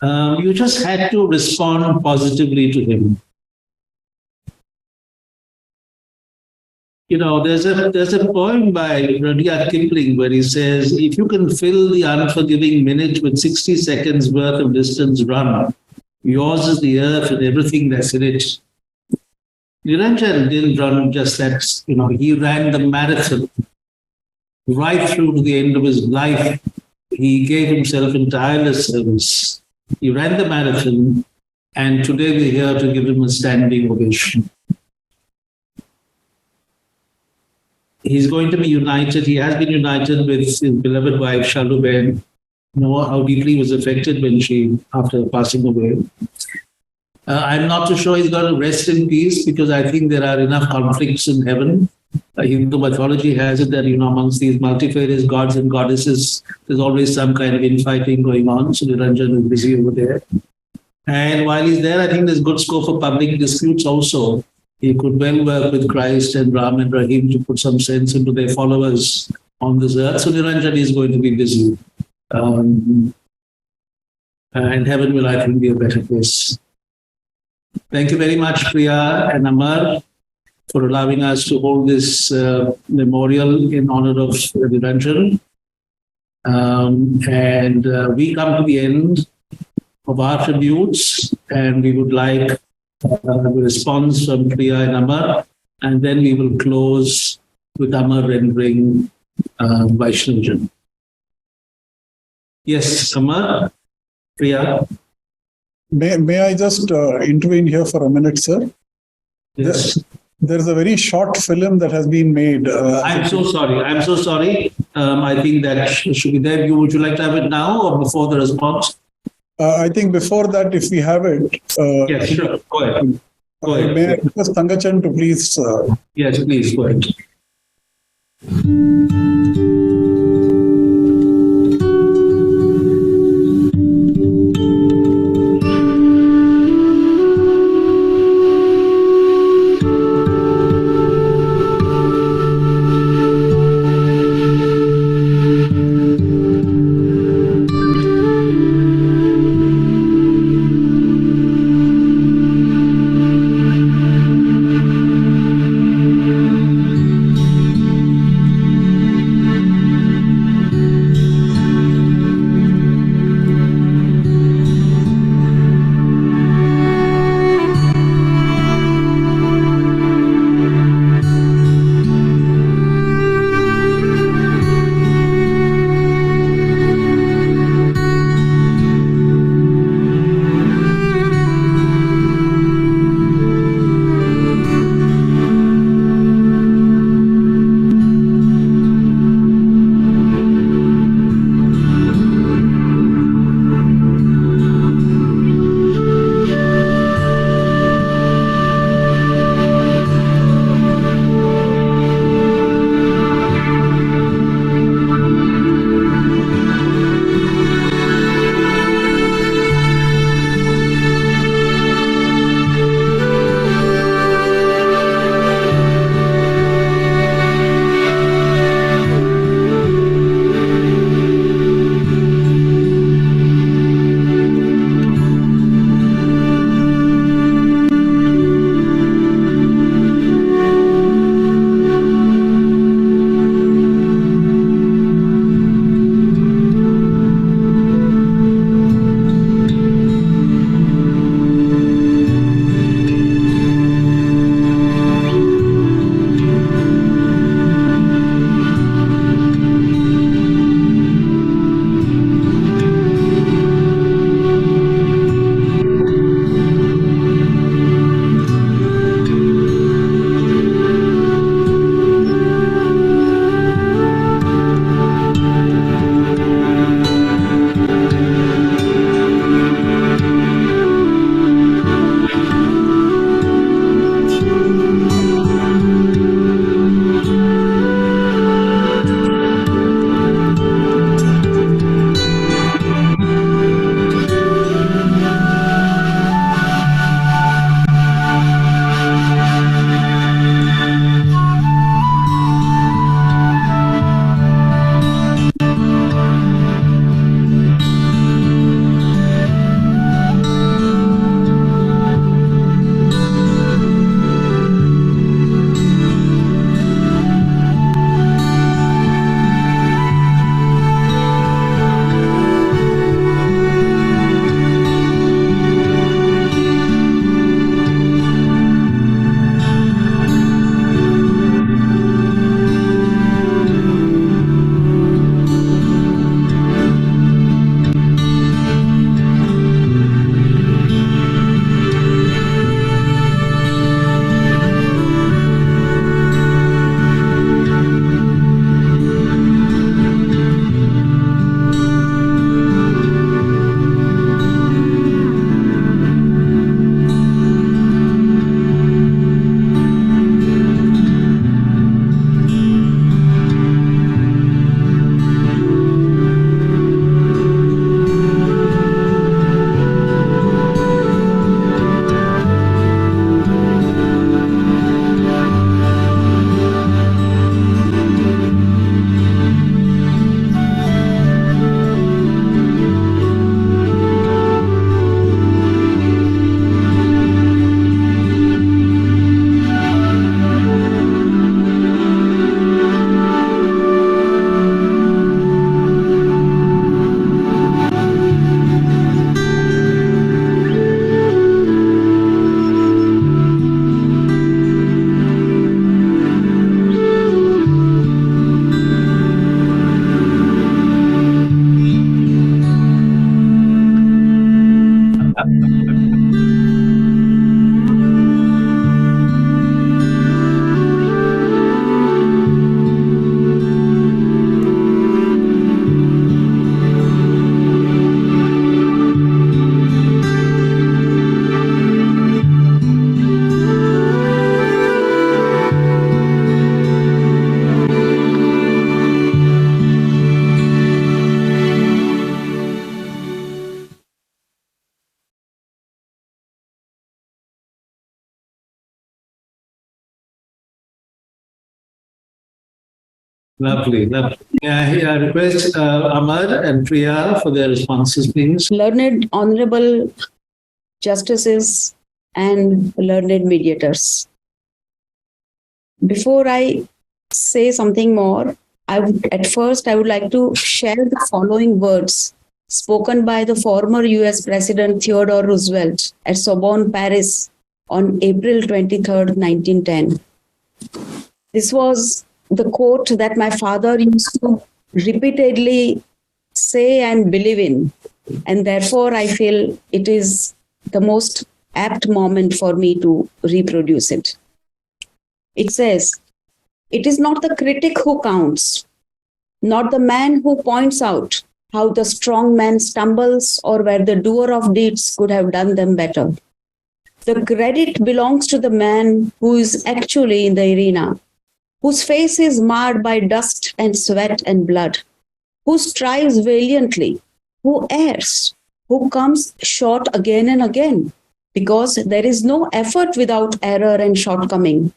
Speaker 1: You just had to respond positively to him. There's a poem by Rudyard Kipling where he says, if you can fill the unforgiving minute with 60 seconds worth of distance run, yours is the earth and everything that's in it. Niranjan didn't run just that, he ran the marathon. Right through to the end of his life, he gave himself in tireless service. He ran the marathon, and today we're here to give him a standing ovation. He's going to be united. He has been united with his beloved wife, Shaluben. How deeply he was affected after passing away. I'm not too sure he's going to rest in peace because I think there are enough conflicts in heaven. Hindu mythology has it that, amongst these multifarious gods and goddesses, there's always some kind of infighting going on. So Niranjan is busy over there. And while he's there, I think there's good scope for public disputes also. He could well work with Christ and Ram and Rahim to put some sense into their followers on this earth. So Niranjan is going to be busy. And heaven will, I think, be a better place. Thank you very much, Priya and Amar, for allowing us to hold this memorial in honor of Niranjan. We come to the end of our tributes, and we would like a response from Priya and Amar, and then we will close with Amar rendering Vaishnavan. Yes, Amar, Priya.
Speaker 3: May I just intervene here for a minute, sir?
Speaker 1: Yes.
Speaker 3: There's a very short film that has been made.
Speaker 1: I'm so sorry. I think that should be there. Would you like to have it now or before the response?
Speaker 3: I think before that, if we have it.
Speaker 1: Yes, sure. Go ahead.
Speaker 3: May I request Thangachan to please.
Speaker 1: Yes, please. Go ahead. Lovely, lovely. I request Amar and Priya for their responses, please.
Speaker 16: Learned honorable justices and learned mediators. Before I say something more, I would like to share the following words spoken by the former US President Theodore Roosevelt at Sorbonne, Paris on April 23rd, 1910. This was the quote that my father used to repeatedly say and believe in. And therefore, I feel it is the most apt moment for me to reproduce it. It says, "It is not the critic who counts, not the man who points out how the strong man stumbles or where the doer of deeds could have done them better. The credit belongs to the man who is actually in the arena, whose face is marred by dust and sweat and blood, who strives valiantly, who errs, who comes short again and again, because there is no effort without error and shortcoming,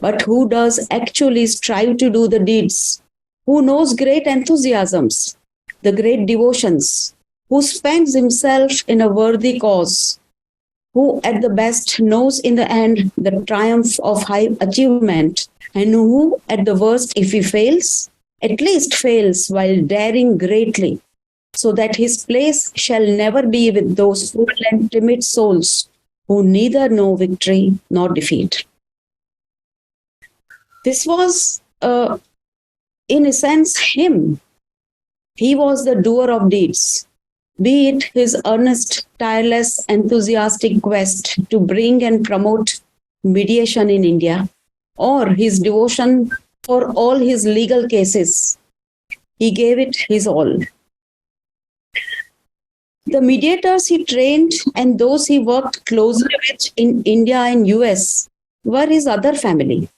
Speaker 16: but who does actually strive to do the deeds, who knows great enthusiasms, the great devotions, who spends himself in a worthy cause, who at the best knows in the end the triumph of high achievement, and who at the worst, if he fails, at least fails while daring greatly, so that his place shall never be with those cruel and timid souls who neither know victory nor defeat." This was, in a sense, him. He was the doer of deeds, be it his earnest, tireless, enthusiastic quest to bring and promote mediation in India, or his devotion for all his legal cases. He gave it his all. The mediators he trained and those he worked closely with in India and US were his other family.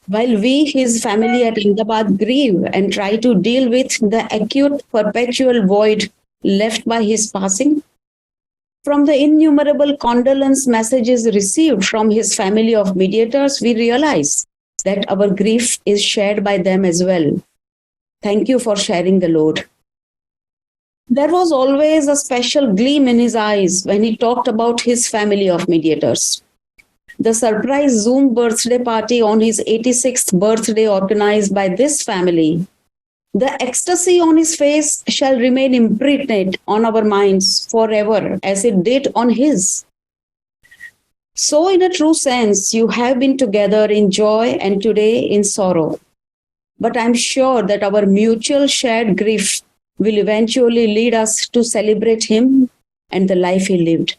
Speaker 16: While we, his family at Ahmedabad, grieve and try to deal with the acute perpetual void left by his passing, from the innumerable condolence messages received from his family of mediators, we realize that our grief is shared by them as well. Thank you for sharing the load. There was always a special gleam in his eyes when he talked about his family of mediators. The surprise Zoom birthday party on his 86th birthday organized by this family, the ecstasy on his face shall remain imprinted on our minds forever as it did on his. So in a true sense, you have been together in joy and today in sorrow. But I'm sure that our mutual shared grief will eventually lead us to celebrate him and the life he lived.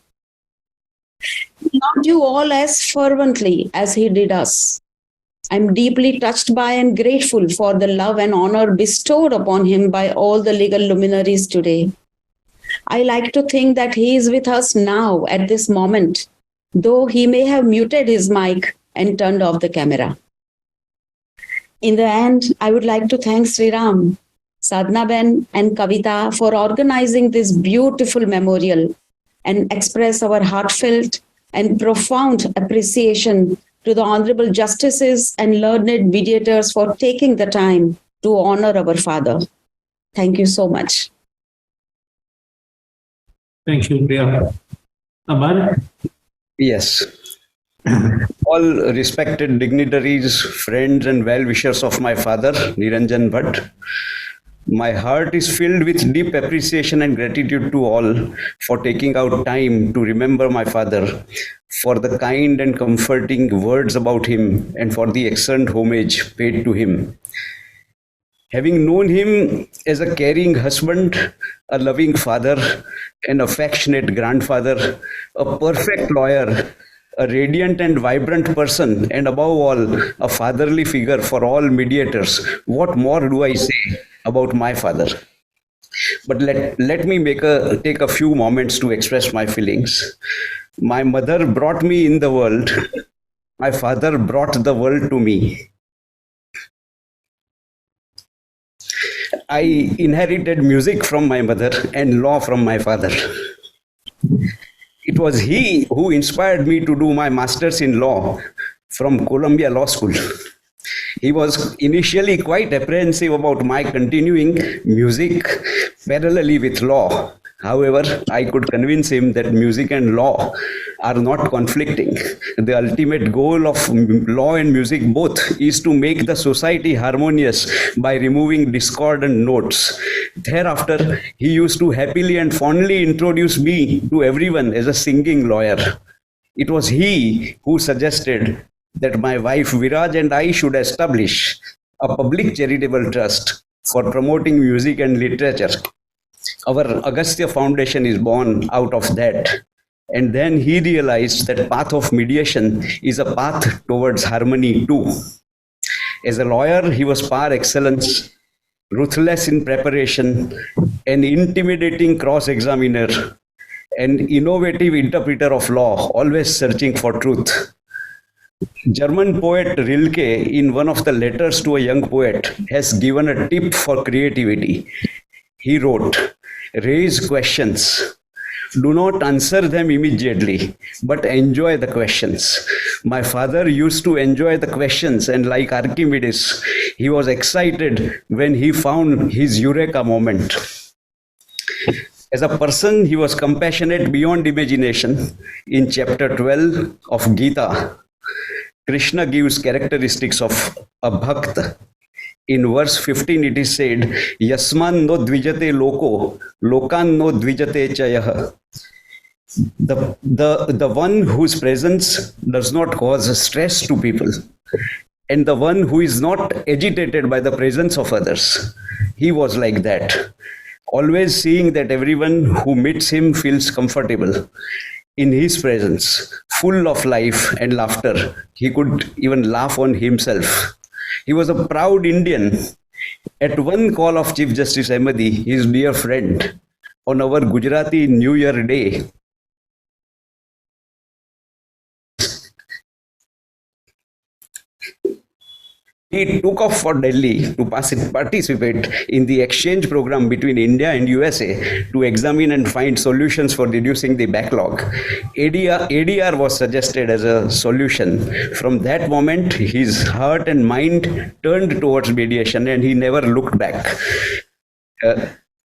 Speaker 16: He loved you all as fervently as he did us. I'm deeply touched by and grateful for the love and honor bestowed upon him by all the legal luminaries today. I like to think that he is with us now at this moment, though he may have muted his mic and turned off the camera. In the end, I would like to thank Sri Ram, Sadhna Ben and Kavita for organizing this beautiful memorial and express our heartfelt and profound appreciation to the honorable justices and learned mediators for taking the time to honor our father. Thank you so much.
Speaker 1: Thank you, Priya. Amar?
Speaker 17: Yes. All respected dignitaries, friends, and well-wishers of my father, Niranjan Bhatt, my heart is filled with deep appreciation and gratitude to all for taking out time to remember my father, for the kind and comforting words about him, and for the excellent homage paid to him. Having known him as a caring husband, a loving father, an affectionate grandfather, a perfect lawyer, a radiant and vibrant person, and above all, a fatherly figure for all mediators, what more do I say about my father? But let me take a few moments to express my feelings. My mother brought me in the world. My father brought the world to me. I inherited music from my mother and law from my father. It was he who inspired me to do my master's in law from Columbia Law School. He was initially quite apprehensive about my continuing music parallelly with law. However, I could convince him that music and law are not conflicting. The ultimate goal of law and music both is to make the society harmonious by removing discordant notes. Thereafter, he used to happily and fondly introduce me to everyone as a singing lawyer. It was he who suggested that my wife Viraj and I should establish a public charitable trust for promoting music and literature. Our Agastya Foundation is born out of that. And then he realized that path of mediation is a path towards harmony too. As a lawyer, he was par excellence, ruthless in preparation, an intimidating cross-examiner, an innovative interpreter of law, always searching for truth. German poet Rilke, in one of the letters to a young poet, has given a tip for creativity. He wrote, "Raise questions. Do not answer them immediately, but enjoy the questions." My father used to enjoy the questions, and like Archimedes, he was excited when he found his eureka moment. As a person, he was compassionate beyond imagination. In chapter 12 of Gita, Krishna gives characteristics of a bhakta. In verse 15, it is said, Yasman no dvijate loko, lokan no dvijate chayah. The one whose presence does not cause stress to people, and the one who is not agitated by the presence of others. He was like that, always seeing that everyone who meets him feels comfortable in his presence, full of life and laughter. He could even laugh on himself. He was a proud Indian. At one call of Chief Justice Ahmadi, his dear friend, on our Gujarati New Year Day, he took off for Delhi to participate in the exchange program between India and USA to examine and find solutions for reducing the backlog. ADR was suggested as a solution. From that moment, his heart and mind turned towards mediation, and he never looked back.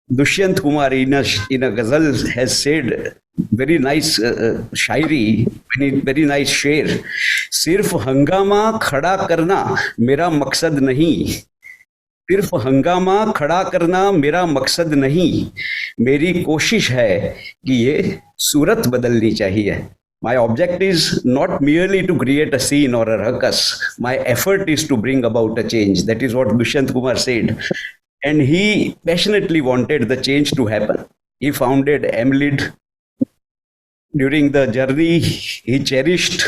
Speaker 17: Dushyant Kumar in a ghazal has said very nice shairi, very nice शेर, सिर्फ हंगामा खड़ा करना मेरा मकसद नहीं, सिर्फ हंगामा खड़ा करना मेरा मकसद नहीं, मेरी कोशिश है कि ये सूरत बदलनी चाहिए. My object is not merely to create a scene or a ruckus. My effort is to bring about a change. That is what Dushyant Kumar said. And he passionately wanted the change to happen. He founded AMLID. During the journey, he cherished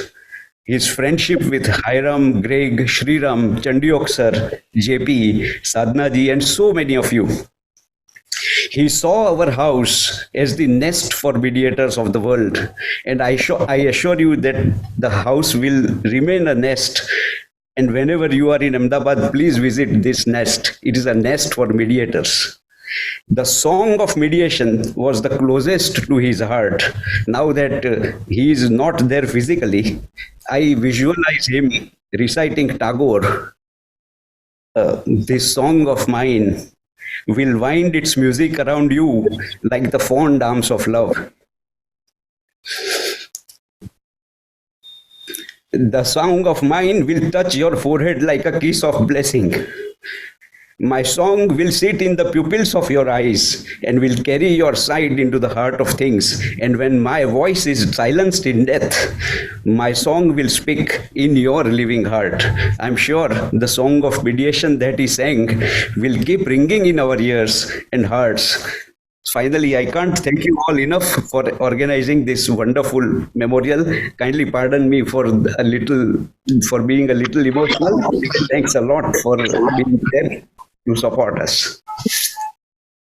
Speaker 17: his friendship with Hiram, Greg, Shriram, Chandiok sir, JP, Sadhna ji, and so many of you. He saw our house as the nest for mediators of the world. And I assure you that the house will remain a nest. And whenever you are in Ahmedabad, please visit this nest. It is a nest for mediators. The song of mediation was the closest to his heart. Now that he is not there physically, I visualize him reciting Tagore. This song of mine will wind its music around you like the fond arms of love. The song of mine will touch your forehead like a kiss of blessing. My song will sit in the pupils of your eyes and will carry your side into the heart of things. And when my voice is silenced in death, my song will speak in your living heart. I'm sure the song of mediation that he sang will keep ringing in our ears and hearts. Finally, I can't thank you all enough for organizing this wonderful memorial. Kindly pardon me for being a little emotional. Thanks a lot for being there to support us.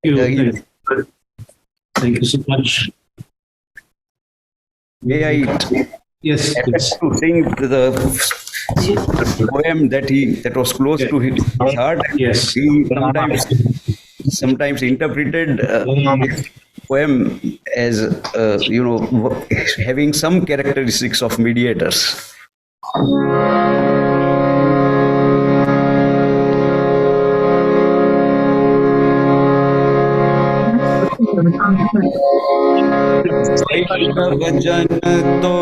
Speaker 1: Thank you so much.
Speaker 17: May I to sing the poem that was close to his heart?
Speaker 1: Yes.
Speaker 17: He sometimes interpreted this poem as having some characteristics of mediators. वैष्णव जन तो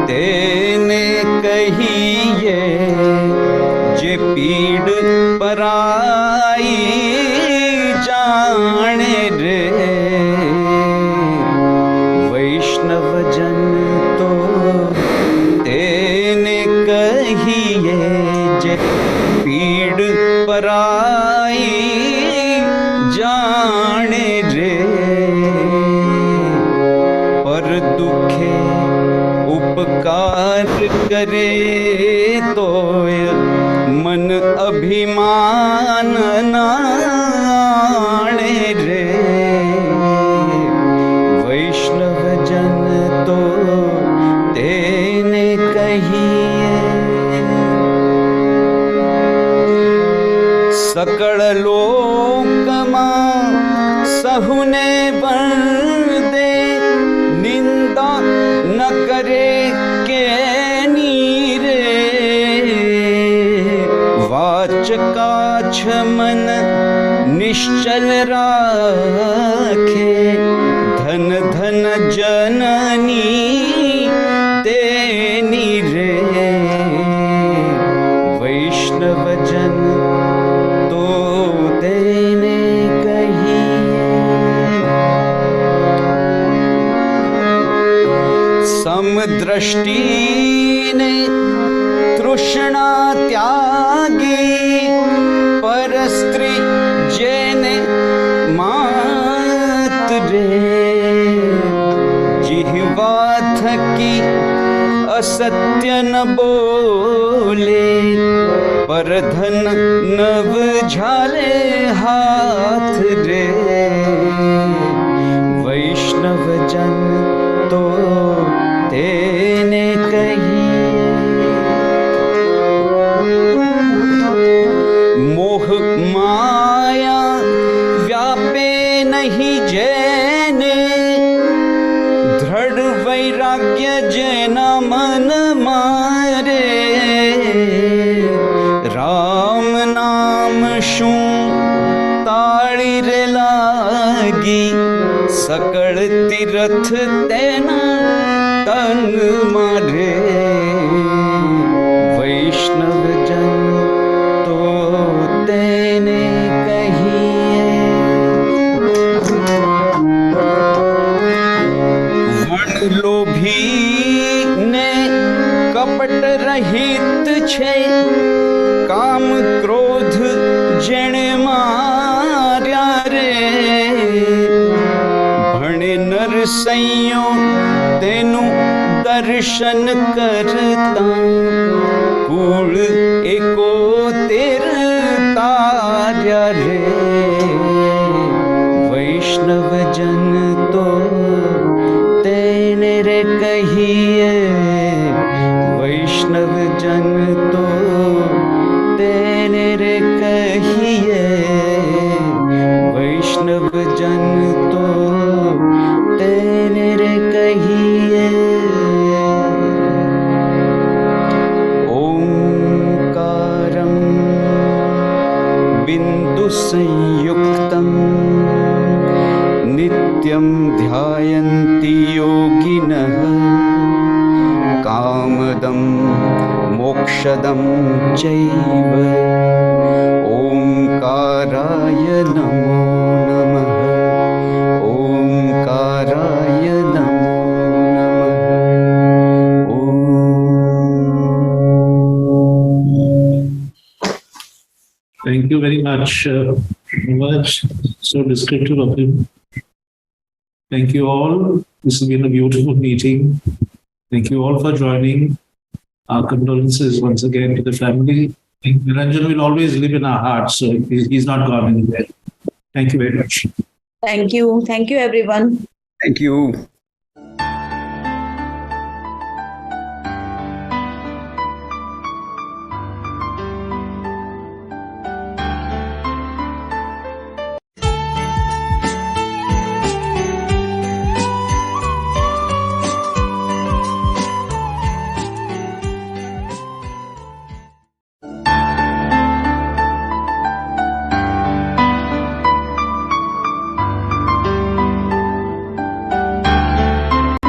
Speaker 17: तेने कहिए, जे पीड़ पराई जाने रे। वैष्णव जन तो तेने कहिए, जे पीड़ पराई जाने रे। पर दुखे उपकार करे तो मन अभिमान नाणे रे। वैष्णव जन तो तेने कहिए, सकल लोकमा सहुने वंदे, निंदा न करे के नीरे। वाच काछ मन निश्चल राखे, धन धन जननी तेनी रे। वैष्णव जन तो तेने कहिए, समदृष्टि ने तृष्णा त्यागी, पर स्त्री जेने मात रे। जिह्वा थकी असत्य न बोले, पर धन नव झाले हाथ रे। वैष्णव जन तो तेने कहिए, मोह माया व्यापे नहीं जैने, दृढ़ वैराग्य जैना मन मारे। राम नाम शू ताड़ी रे लागी, सकल तीरथ तेना तन मारे। वैष्णव जन तो तेने कहिए, वण लोभी ने कपट रहित छे, काम क्रोध जेणे मार्या रे। भणे नर सैयो तेनु दर्शन करता, कूल एको तेर तार्या रे। वैष्णव जन तो तेने रे कहिए, वैष्णव जन तो तेने रे कहिए। वैष्णव जन तो तेने रे कहिए। ओंकारं बिंदु संयुक्तं, नित्यं ध्यायन्ति योगिनः। कामदं मोक्षदं चैव, ओंकाराय नमो नमः। ओंकाराय नमो नमः।
Speaker 1: Thank you very much. So descriptive of him. Thank you all. This has been a beautiful meeting. Thank you all for joining. Our condolences once again to the family. Niranjan will always live in our hearts, so he's not gone anywhere. Thank you very much.
Speaker 16: Thank you. Thank you, everyone.
Speaker 17: Thank you.